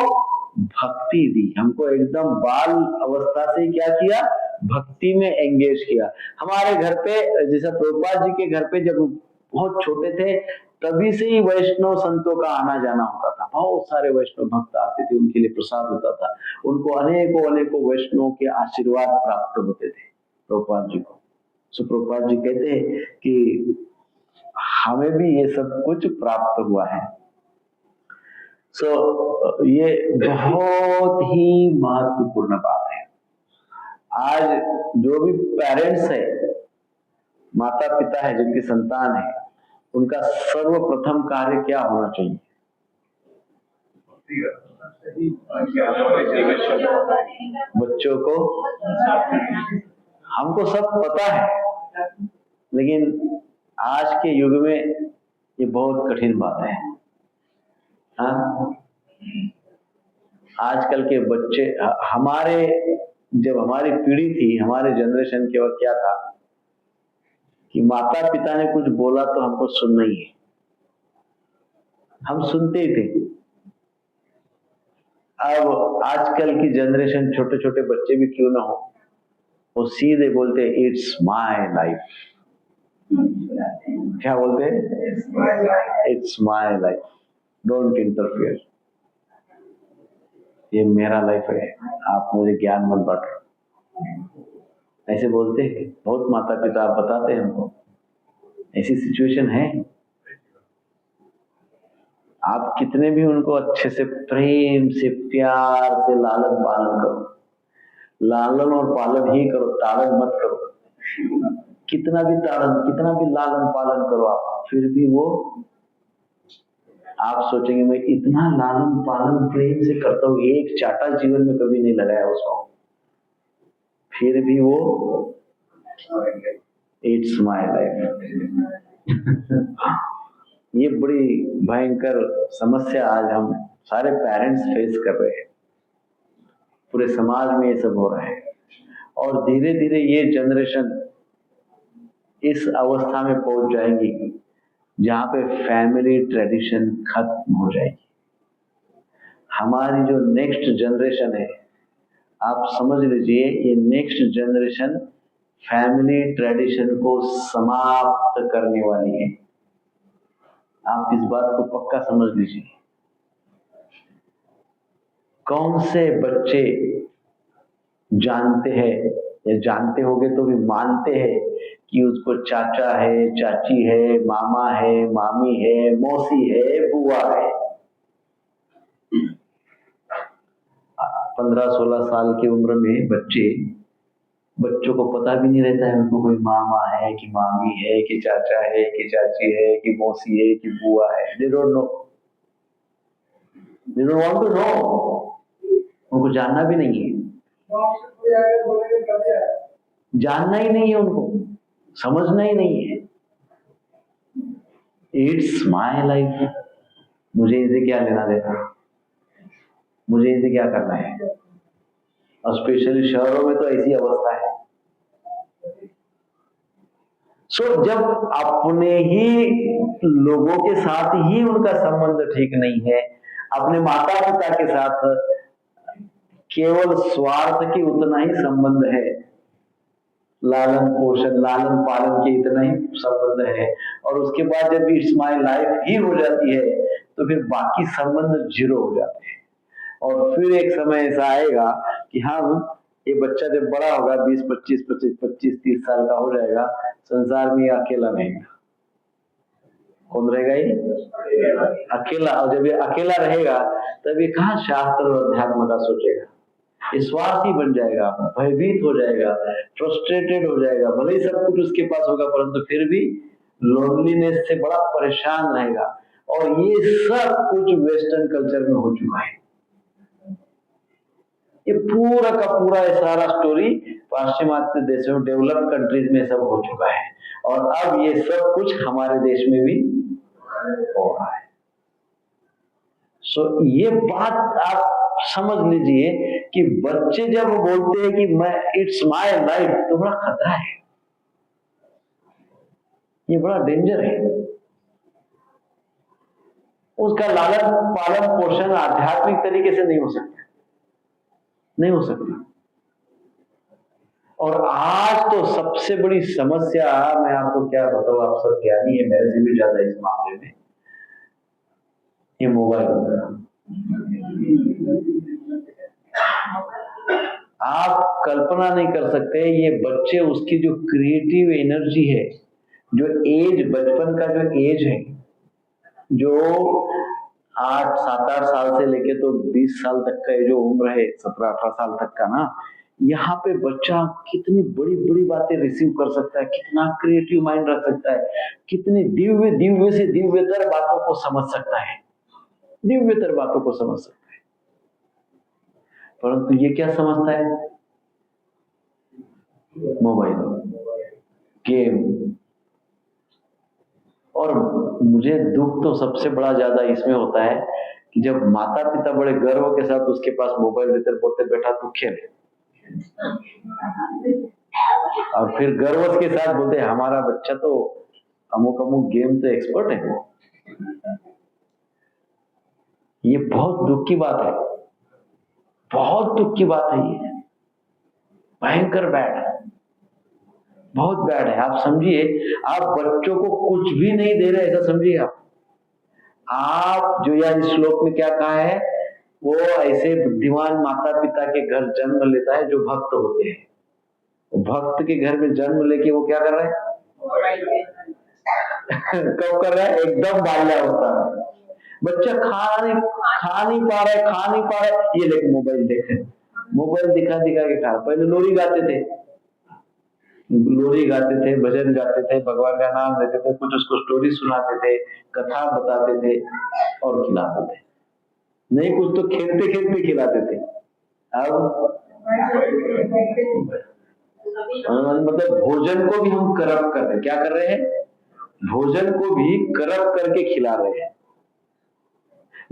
भक्ति दी, हमको एकदम बाल अवस्था से क्या किया, भक्ति में एंगेज किया। हमारे घर पे, जैसे प्रभुपाद जी के घर पे जब बहुत छोटे थे तभी से ही वैष्णव संतों का आना जाना होता था, बहुत सारे वैष्णव भक्त आते थे, उनके लिए प्रसाद होता था, उनको अनेकों वैष्णव के आशीर्वाद प्राप्त होते थे प्रभुपाद जी को। प्रभुपाद जी कहते हैं कि हमें भी ये सब कुछ प्राप्त हुआ है। ये बहुत ही महत्वपूर्ण बात है। आज जो भी पेरेंट्स है, माता पिता है, जिनकी संतान है, उनका सर्वप्रथम कार्य क्या होना चाहिए? बच्चों को, हमको सब पता है, लेकिन आज के युग में ये बहुत कठिन बात है। हाँ, आजकल के बच्चे, हमारे जब हमारी पीढ़ी थी, हमारे जनरेशन के वक्त क्या था कि माता पिता ने कुछ बोला तो हमको सुनना ही है, हम सुनते ही थे। अब आजकल की जनरेशन, छोटे छोटे बच्चे भी क्यों ना हो, वो सीधे बोलते इट्स माय लाइफ। क्या बोलते हैं? It's my life, don't interfere. ये मेरा लाइफ है, आप मुझे ज्ञान मत बांटो, ऐसे बोलते हैं बहुत माता पिता। आप बताते हैं हमको, ऐसी सिचुएशन है। आप कितने भी उनको अच्छे से, प्रेम से, प्यार से लालन पालन करो, लालन और पालन ही करो, ताड़न मत करो। कितना भी ताड़न, कितना भी लालन पालन करो आप, फिर भी वो, आप सोचेंगे मैं इतना लालन पालन प्रेम से करता हूँ, एक चाटा जीवन में कभी नहीं लगाया उसको, फिर भी वो इट्स माय लाइफ। ये बड़ी भयंकर समस्या आज हम सारे पेरेंट्स फेस कर रहे हैं, पूरे समाज में ये सब हो रहा है। और धीरे धीरे ये जनरेशन इस अवस्था में पहुंच जाएंगी जहां पे फैमिली ट्रेडिशन खत्म हो जाएगी। हमारी जो नेक्स्ट जनरेशन है, आप समझ लीजिए, ये नेक्स्ट जनरेशन फैमिली ट्रेडिशन को समाप्त करने वाली है। आप इस बात को पक्का समझ लीजिए। कौन से बच्चे जानते हैं, या जानते होंगे तो भी मानते हैं कि उसको चाचा है, चाची है, मामा है, मामी है, मौसी है, बुआ है। 15-16 साल की उम्र में बच्चों को पता भी नहीं रहता है उनको कोई मामा है कि मामी है कि चाचा है कि चाची है कि मौसी है कि बुआ है। They don't know, they don't want to know. उनको जानना भी नहीं है, जानना ही नहीं है उनको, समझना ही नहीं है। इट्स माय लाइफ, मुझे इनसे क्या लेना देना, मुझे इनसे क्या करना है। और स्पेशली शहरों में तो ऐसी अवस्था है। सो जब अपने ही लोगों के साथ ही उनका संबंध ठीक नहीं है, अपने माता पिता के साथ केवल स्वार्थ के उतना ही संबंध है, लालन पोषण लालन पालन के इतना ही संबंध है, और उसके बाद जब इट्स माय लाइफ ही हो जाती है तो फिर बाकी संबंध जीरो हो जाते हैं। और फिर एक समय ऐसा आएगा कि हम, ये बच्चा जब बड़ा होगा, 20-25-30 साल का हो जाएगा, संसार में अकेला रहेगा। कौन रहेगा? ये अकेला। और जब ये अकेला रहेगा तब ये कहाँ शास्त्र और अध्यात्म का सोचेगा, स्वार्थी बन जाएगा, भयभीत हो जाएगा, फ्रस्ट्रेटेड हो जाएगा। भले ही सब कुछ उसके पास होगा परंतु फिर भी लोनलीनेस से बड़ा परेशान रहेगा। और ये सब कुछ वेस्टर्न कल्चर में हो चुका है। ये पूरा का पूरा ये सारा स्टोरी पाश्चिमात्य देशों में, डेवलप्ड कंट्रीज में सब हो चुका है, और अब ये सब कुछ हमारे देश में भी हो रहा है। सो ये बात आप समझ लीजिए कि बच्चे जब बोलते हैं कि मैं इट्स माय लाइफ, तो बड़ा खतरा है, ये बड़ा डेंजर है। उसका लालन पालन पोषण आध्यात्मिक तरीके से नहीं हो सकता, नहीं हो सकता। और आज तो सबसे बड़ी समस्या, मैं आपको क्या बताऊं, आप सब ज्ञानी है मेरे से भी ज्यादा इस मामले में, ये मोबाइल। आप कल्पना नहीं कर सकते, ये बच्चे, उसकी जो क्रिएटिव एनर्जी है, जो एज, बचपन का जो एज है, जो 7-8 साल से लेके तो 20 साल तक का जो उम्र है, 17-18 साल तक का ना, यहाँ पे बच्चा कितनी बड़ी बड़ी बातें रिसीव कर सकता है, कितना क्रिएटिव माइंड रख सकता है, कितनी दिव्य दिव्य से दिव्यतर बातों को समझ सकता है, दिव्यतर बातों को समझ सकता है। परंतु ये क्या समझता है? Mobile, game. और मुझे दुख तो सबसे बड़ा ज्यादा इसमें होता है कि जब माता पिता बड़े गर्व के साथ उसके पास मोबाइल देते बोलते बेटा तू खेल, और फिर गर्व के साथ बोलते हमारा बच्चा तो अमुक अमुक गेम तो एक्सपर्ट है। ये बहुत दुख की बात है, बहुत दुख की बात है, ये भयंकर बैड है, बहुत बैड है। आप समझिए, आप बच्चों को कुछ भी नहीं दे रहे, ऐसा समझिए आप जो यार इस श्लोक में क्या कहा है, वो ऐसे बुद्धिमान माता पिता के घर जन्म लेता है जो भक्त होते हैं। भक्त के घर में जन्म लेके वो क्या कर रहा है? कब कर रहा है? एकदम बाल्यावस्था में। बच्चा खा नहीं पा रहा है, ये लेके मोबाइल देखे, मोबाइल दिखा दिखा के खा। पहले लोरी गाते थे, भजन गाते थे, भगवान का नाम लेते थे, कुछ उसको स्टोरी सुनाते थे, कथा बताते थे और खिलाते थे। नहीं कुछ तो खेलते खेलते खिलाते थे। अब मतलब भोजन को भी हम करप्ट कर रहे हैं। क्या कर रहे हैं? भोजन को भी करप्ट करके खिला रहे हैं।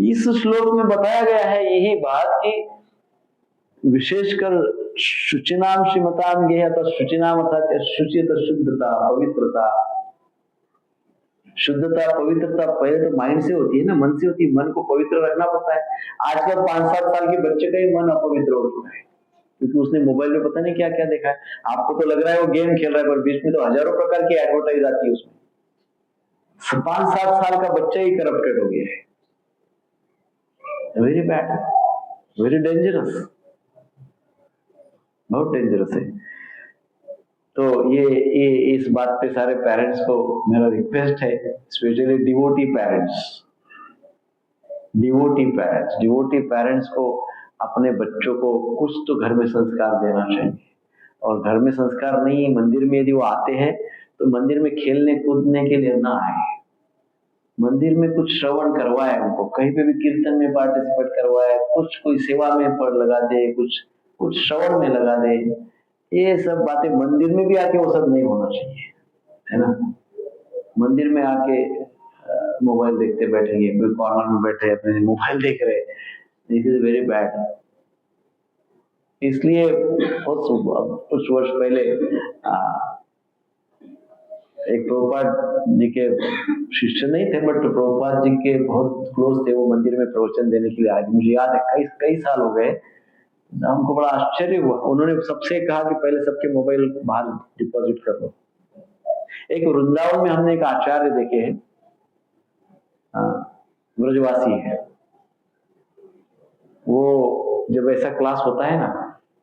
इस श्लोक में बताया गया है यही बात कि विशेषकर शुचिनाम श्रीमताम गेह, शुचिनाम अर्थात शुचि तो शुद्धता, पवित्रता। शुद्धता पवित्रता पहले तो माइंड से होती है ना, मन से होती है। मन को पवित्र रखना पड़ता है। आजकल 5-7 साल के बच्चे का ही मन अपवित्र हो चुका है, क्योंकि उसने मोबाइल में पता नहीं क्या क्या देखा है। आपको तो लग रहा है वो गेम खेल रहा है, पर बीच में तो हजारों प्रकार की एडवर्टाइज आती है उसमें। 5-7 साल का बच्चा ही करप्टेड हो गया है। वेरी बैड, वेरी डेंजरस, बहुत डेंजरस है। तो ये इस बात पे सारे पेरेंट्स को मेरा रिक्वेस्ट है, स्पेशली डिवोटी पेरेंट्स को अपने बच्चों को कुछ तो घर में संस्कार देना चाहिए। और घर में संस्कार नहीं, मंदिर में यदि वो आते हैं तो मंदिर में खेलने कूदने के लिए ना आए, मंदिर में कुछ श्रवण करवाए उनको, कहीं पे भी कीर्तन में पार्टिसिपेट करवाए, कुछ कोई सेवा में पढ़ लगा दे, कुछ श्रवण में लगा दे। ये सब बातें मंदिर में भी आके वो सब नहीं होना चाहिए, है ना। मंदिर में आके मोबाइल देखते बैठेंगे, कोई कॉर्नर में बैठे अपने मोबाइल देख रहे, दिस इज वेरी बैड। इसलिए कुछ वर्ष पहले एक प्रभुपाद जी के शिष्य नहीं थे, बट प्रभुपाद जी के बहुत क्लोज थे, वो मंदिर में प्रवचन देने के लिए आए। मुझे याद है कई साल हो गए, हमको बड़ा आश्चर्य हुआ। उन्होंने सबसे कहा कि पहले सबके मोबाइल बाहर डिपॉजिट कर दो। एक वृंदावन में हमने एक आचार्य देखे हैं, ब्रजवासी है, वो जब ऐसा क्लास होता है ना,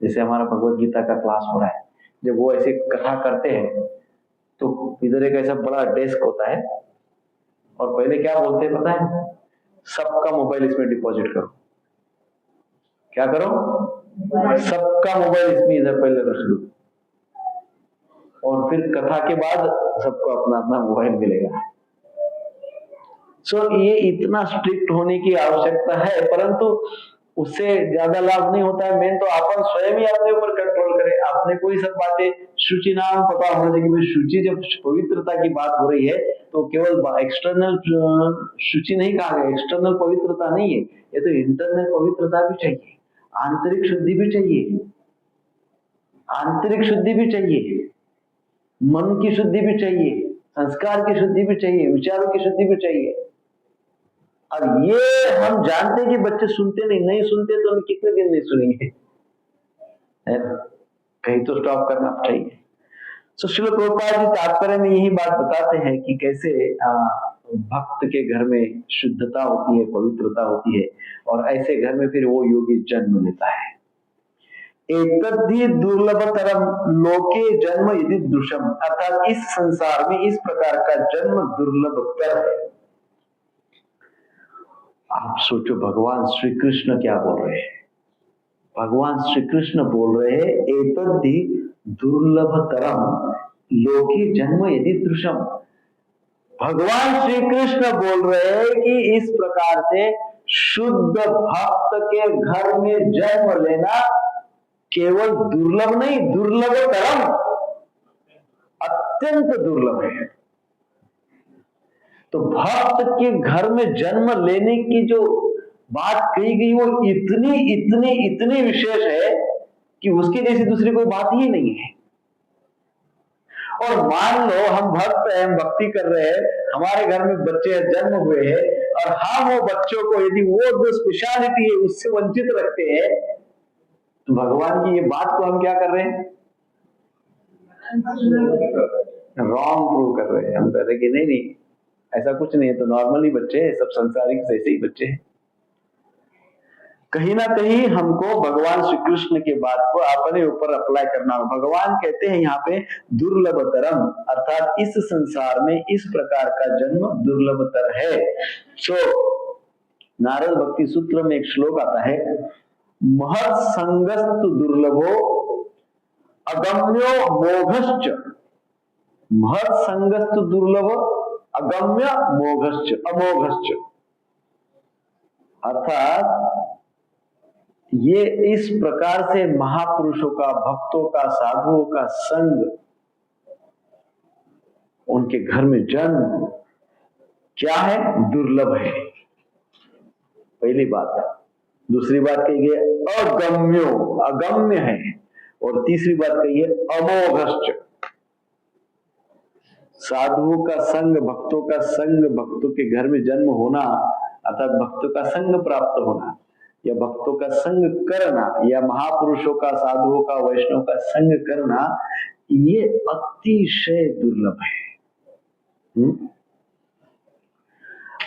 जैसे हमारा भगवत गीता का क्लास हो रहा है, जब वो ऐसे कथा करते हैं तो इधर एक ऐसा बड़ा डेस्क होता है और पहले क्या बोलते हैं पता है? सबका मोबाइल इसमें डिपॉजिट करो। क्या करो? सबका मोबाइल इसमें इधर पहले रख लो, और फिर कथा के बाद सबको अपना अपना मोबाइल मिलेगा। ये इतना स्ट्रिक्ट होने की आवश्यकता है, परंतु उससे ज्यादा लाभ नहीं होता है। मेन तो अपन स्वयं ही अपने ऊपर कंट्रोल करें। आपने कोई सब बातें शुचि नाम पता होना चाहिए कि शुचि, जब पवित्रता की बात हो रही है तो केवल एक्सटर्नल शुचि नहीं कहा गया, एक्सटर्नल पवित्रता नहीं है, ये तो इंटरनल पवित्रता भी चाहिए, आंतरिक शुद्धि भी चाहिए, आंतरिक शुद्धि भी चाहिए, मन की शुद्धि भी चाहिए, संस्कार की शुद्धि भी चाहिए, विचारों की शुद्धि भी चाहिए। अब ये हम जानते हैं कि बच्चे सुनते नहीं सुनते तो हम कितने दिन नहीं सुनेंगे, है ना। कहीं तो स्टॉप करना चाहिए। श्रील प्रभुपाद जी तात्पर्य में यही बात बताते हैं कि कैसे भक्त के घर में शुद्धता होती है, पवित्रता होती है, और ऐसे घर में फिर वो योगी जन्म लेता है। एतद्धि दुर्लभतरम लोके जन्म यदि दुषम, अर्थात इस संसार में इस प्रकार का जन्म दुर्लभतर है। आप सोचो भगवान श्री कृष्ण क्या बोल रहे हैं, भगवान श्री कृष्ण बोल रहे हैं एतद्धि दुर्लभतरम लोके जन्म यदि दृश्यम। भगवान श्री कृष्ण बोल रहे हैं कि इस प्रकार से शुद्ध भक्त के घर में जन्म लेना केवल दुर्लभ नहीं, दुर्लभतरम, अत्यंत दुर्लभ है। तो भक्त के घर में जन्म लेने की जो बात कही गई वो इतनी इतनी इतनी विशेष है कि उसकी जैसी दूसरी कोई बात ही नहीं है। और मान लो हम भक्त हैं, हम भक्ति कर रहे हैं, हमारे घर में बच्चे जन्म हुए हैं और हम वो बच्चों को यदि वो जो स्पेशलिटी है उससे वंचित रखते हैं तो भगवान की ये बात को हम क्या कर रहे हैं? रॉन्ग प्रूव कर रहे हैं। हम कह रहे हैं कि नहीं नहीं ऐसा कुछ नहीं है, तो नॉर्मली बच्चे हैं, सब संसारिक जैसे ही बच्चे हैं। कहीं ना कहीं हमको भगवान श्री कृष्ण के बात को अपने ऊपर अप्लाई करना हो। भगवान कहते हैं यहाँ पे दुर्लभतरम, अर्थात इस संसार में इस प्रकार का जन्म दुर्लभतर है। तो नारद भक्ति सूत्र में एक श्लोक आता है, महत् संगस्तु दुर्लभो अगम्यो मोघश्च। महत् संगस्तु दुर्लभ अगम्य मोघश्च अमोघश्च, अर्थात ये इस प्रकार से महापुरुषों का, भक्तों का, साधुओं का संग, उनके घर में जन्म क्या है? दुर्लभ है, पहली बात। दूसरी बात कही गई अगम्यो, अगम्य है। और तीसरी बात कही है अमोघश्च, साधुओं का संग, भक्तों का संग, भक्तों के घर में जन्म होना अर्थात भक्तों का संग प्राप्त होना या भक्तों का संग करना या महापुरुषों का, साधुओं का, वैष्णव का संग करना, ये अतिशय दुर्लभ है।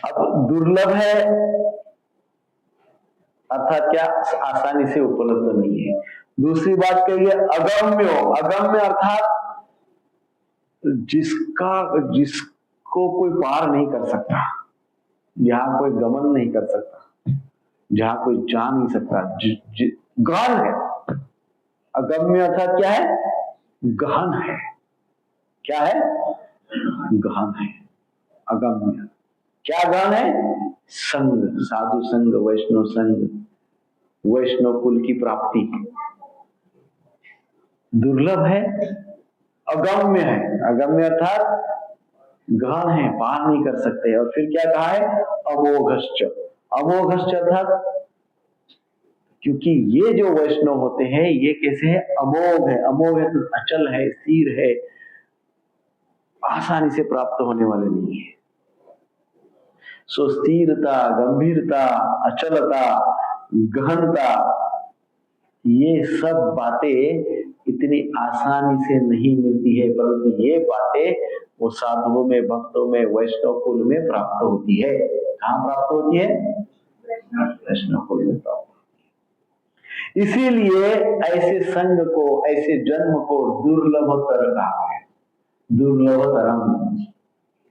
अब दुर्लभ है अर्थात क्या? आसानी से उपलब्ध नहीं है। दूसरी बात कहिए अगम्यो, अगम्य अर्थात जिसको कोई पार नहीं कर सकता, जहां कोई गमन नहीं कर सकता, जहां कोई जा नहीं सकता, गहन है। अगम्य अर्थात क्या है? गहन है। क्या है? गहन है। अगम्य क्या गहन है? संग, साधु संग, वैष्णव संग, वैष्णव कुल की प्राप्ति दुर्लभ है, अगम्य है। अगम्य अर्थात गहन है, पार नहीं कर सकते। और फिर क्या कहा है? अमोघश्च। अमोघश्च अर्थात क्योंकि ये जो वैष्णव होते हैं ये कैसे है? अमोघ है। अमोघ है तो अचल है, स्थिर है, आसानी से प्राप्त होने वाले नहीं है। सो स्थिरता, गंभीरता, अचलता, गहनता, ये सब बातें इतनी आसानी से नहीं मिलती है, परंतु ये बातें वो साधुओं में, भक्तों में, वैष्णव कुल में प्राप्त होती है। कहाँ प्राप्त होती है? वैष्णव कुल में प्राप्त होती है। इसीलिए ऐसे संग को, ऐसे जन्म को दुर्लभतर कहा गया है। दुर्लभतरम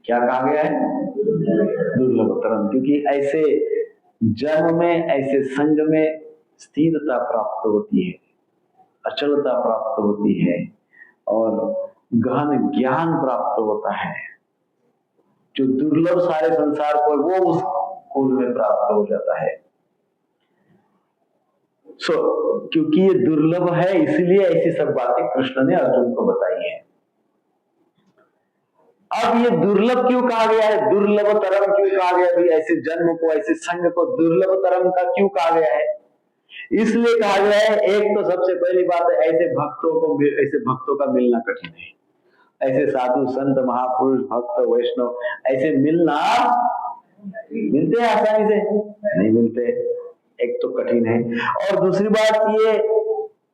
क्या कहा गया है? दुर्लभतरम, क्योंकि ऐसे जन्म में, ऐसे संग में स्थिरता प्राप्त होती है, अचलता प्राप्त होती है और गहन ज्ञान प्राप्त होता है। जो दुर्लभ सारे संसार को वो उस कुल में प्राप्त हो जाता है। क्योंकि ये दुर्लभ है इसलिए ऐसी सब बातें कृष्ण ने अर्जुन को बताई है। अब ये दुर्लभ क्यों कहा गया है? दुर्लभतरम क्यों कहा गया? भी ऐसे जन्म को, ऐसे संग को दुर्लभतरम का क्यों कहा गया है? इसलिए कहा गया है, एक तो सबसे पहली बात है ऐसे भक्तों का मिलना कठिन है। ऐसे साधु संत, महापुरुष, भक्त, वैष्णव ऐसे मिलना, मिलते हैं आसानी से? नहीं मिलते। एक तो कठिन है, और दूसरी बात ये,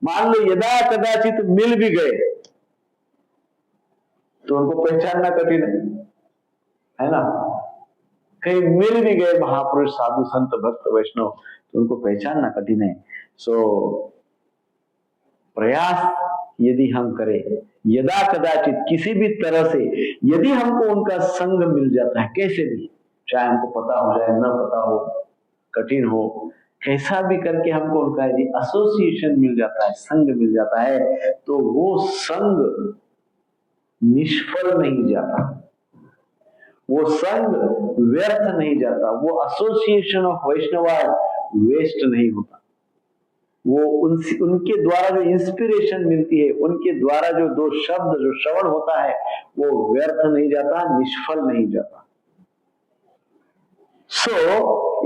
मान लो यदा कदाचित मिल भी गए तो उनको पहचानना कठिन है ना? कहीं मिल भी गए महापुरुष, साधु संत, भक्त, वैष्णव, तो उनको पहचानना कठिन है। प्रयास यदि हम करें, यदा कदाचित किसी भी तरह से यदि हमको उनका संग मिल जाता है, कैसे भी, चाहे हमको पता हो जाए, न पता हो, कठिन हो, कैसा भी करके हमको उनका यदि एसोसिएशन मिल जाता है, संग मिल जाता है, तो वो संग निष्फल नहीं जाता, वो संग व्यर्थ नहीं जाता, वो एसोसिएशन ऑफ वैष्णवाद वेस्ट नहीं होता। वो उनके द्वारा जो इंस्पिरेशन मिलती है, उनके द्वारा जो दो शब्द जो श्रवण होता है, वो व्यर्थ नहीं जाता, निष्फल नहीं जाता।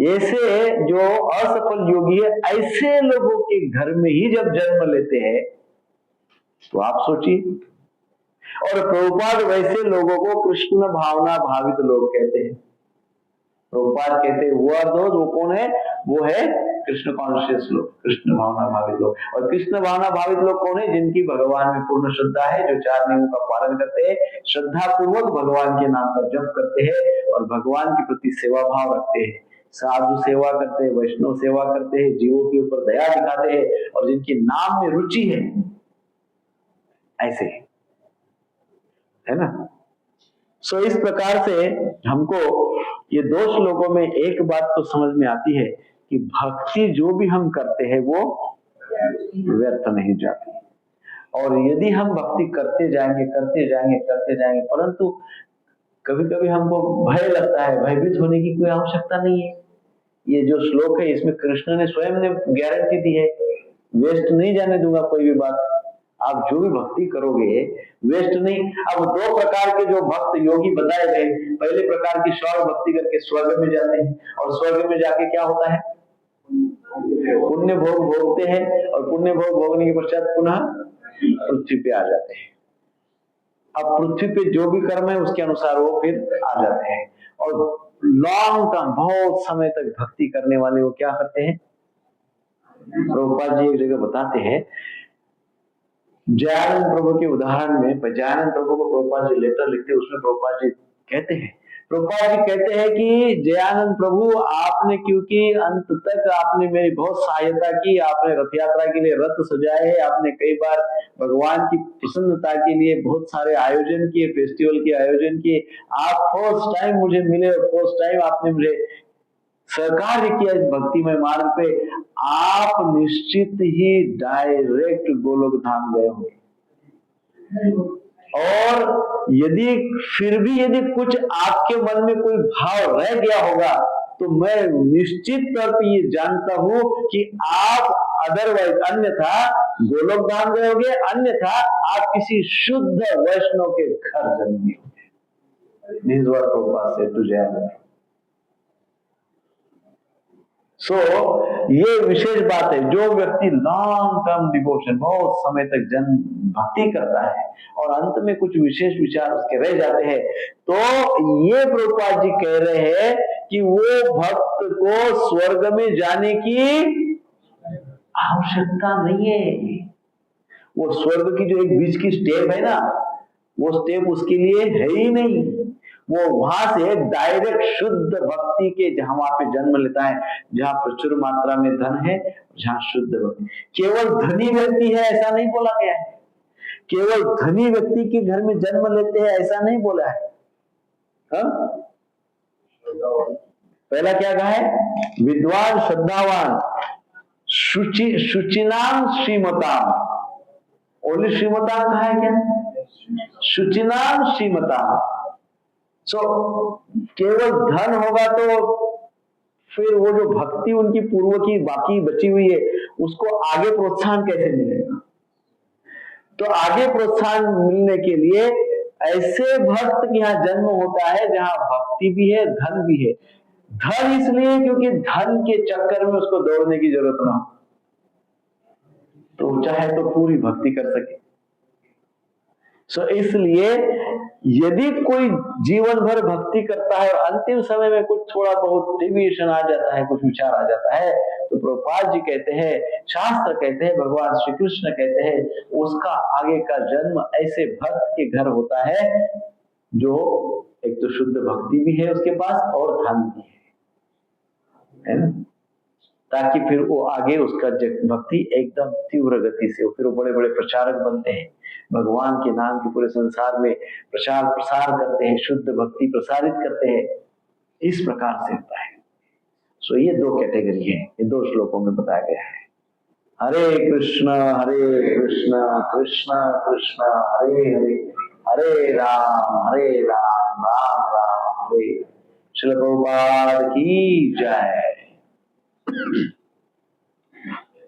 ऐसे जो असफल योगी है, ऐसे लोगों के घर में ही जब जन्म लेते हैं, तो आप सोचिए। और प्रभुपाद वैसे लोगों को कृष्ण भावना भावित लोग कहते हैं। प्रभुपाद कहते हैं वो कौन है? वो है कृष्ण कॉन्शियस लोग, कृष्ण भावना भावित लोग। और कृष्ण भावना भावित लोग कौन है? जिनकी भगवान में पूर्ण श्रद्धा है, जो 4 नियमों का पालन करते हैं, श्रद्धा पूर्वक भगवान के नाम का जप करते हैं और भगवान के प्रति सेवा भाव रखते हैं, साधु सेवा करते हैं, वैष्णव सेवा करते हैं, जीवों के ऊपर दया दिखाते हैं और जिनके नाम में रुचि है, ऐसे है ना। इस प्रकार से हमको ये 2 श्लोकों में एक बात तो समझ में आती है कि भक्ति जो भी हम करते हैं वो व्यर्थ नहीं जाती। और यदि हम भक्ति करते जाएंगे परंतु कभी कभी हमको भय लगता है, भयभीत होने की कोई आवश्यकता नहीं है। ये जो श्लोक है इसमें कृष्ण ने स्वयं ने गारंटी दी है, वेस्ट नहीं जाने दूंगा कोई भी बात, आप जो भी भक्ति करोगे वेस्ट नहीं। अब 2 प्रकार के जो भक्त योगी बताए गए, पहले प्रकार की स्वर्ग भक्ति करके स्वर्ग में जाते हैं और स्वर्ग में जाके क्या होता है? पुण्य भोग भोगते हैं और पुण्य भोग भोगने के पश्चात पुनः पृथ्वी पे आ जाते हैं। अब पृथ्वी पे जो भी कर्म है उसके अनुसार वो फिर आ जाते हैं। और लॉन्ग टर्म बहुत समय तक भक्ति करने वाले वो क्या करते हैं? प्रभुपाद जी एक जगह बताते हैं, जयानंद प्रभु के उदाहरण में, जयानंद प्रभु को प्रभुपाद जी लेटर लिखते हैं, उसमें प्रभुपाद जी कहते हैं कि जयानंद प्रभु आपने, क्योंकि अंत तक आपने मेरी बहुत सहायता की, आपने रथ यात्रा के लिए रथ सजाए हैं, आपने कई बार भगवान की प्रसन्नता के लिए बहुत सारे आयोजन किए, फेस्टिवल के आयोजन किए, आप फर्स्ट टाइम मुझे मिले और फर्स्ट टाइम आपने मुझे सहकार्य किया इस भक्तिमय मार्ग पे, आप निश्चित ही डायरेक्ट गोलोक धाम गए होंगे। और यदि कुछ आपके मन में कोई भाव रह गया होगा तो मैं निश्चित तौर पे ये जानता हूं कि आप अदरवाइज अन्यथा गोलोक धाम गए होंगे, अन्यथा आप किसी शुद्ध वैष्णव के घर जन्म लिए होंगे। This is what Prabhupada said to Jayananda. ये विशेष बात है, जो व्यक्ति लॉन्ग टर्म डिवोशन, बहुत समय तक जन भक्ति करता है और अंत में कुछ विशेष विचार उसके रह जाते हैं, तो ये प्रभुपाद जी कह रहे हैं कि वो भक्त को स्वर्ग में जाने की आवश्यकता नहीं है। वो स्वर्ग की जो एक बीच की स्टेप है ना, वो स्टेप उसके लिए है ही नहीं। वो वहां से डायरेक्ट शुद्ध भक्ति के जहां वहां पे जन्म लेता है, जहां प्रचुर मात्रा में धन है, जहां शुद्ध भक्ति। केवल धनी व्यक्ति है ऐसा नहीं बोला गया है, केवल धनी व्यक्ति के घर में जन्म लेते हैं ऐसा नहीं बोला है। पहला क्या कहा है? विद्वान श्रद्धावान शुचिनाम श्रीमताम। ओनली श्रीमताम कहा है क्या? शुचिनाम श्रीमताम। केवल धन होगा तो फिर वो जो भक्ति उनकी पूर्व की बाकी बची हुई है उसको आगे प्रोत्साहन कैसे मिलेगा? तो आगे प्रोत्साहन मिलने के लिए ऐसे भक्त के यहाँ जन्म होता है जहां भक्ति भी है, धन भी है। धन इसलिए क्योंकि धन के चक्कर में उसको दौड़ने की जरूरत ना हो, तो चाहे तो पूरी भक्ति कर सके। इसलिए यदि कोई जीवन भर भक्ति करता है और अंतिम समय में कुछ थोड़ा बहुत डेविएशन आ जाता है, कुछ विचार आ जाता है, तो प्रभुपाद जी कहते हैं, शास्त्र कहते हैं, भगवान श्री कृष्ण कहते हैं, उसका आगे का जन्म ऐसे भक्त के घर होता है जो एक तो शुद्ध भक्ति भी है उसके पास और धन भी है ना, ताकि फिर वो आगे उसका भक्ति एकदम तीव्र गति से, फिर वो बड़े बड़े प्रचारक बनते हैं, भगवान के नाम के पूरे संसार में प्रचार प्रसार करते हैं, शुद्ध भक्ति प्रसारित करते हैं। इस प्रकार से होता है। सो ये दो कैटेगरी है, ये दो श्लोकों में बताया गया है। हरे कृष्ण कृष्ण कृष्ण हरे हरे, हरे राम राम राम हरे। श्रील प्रभुपाद की जय।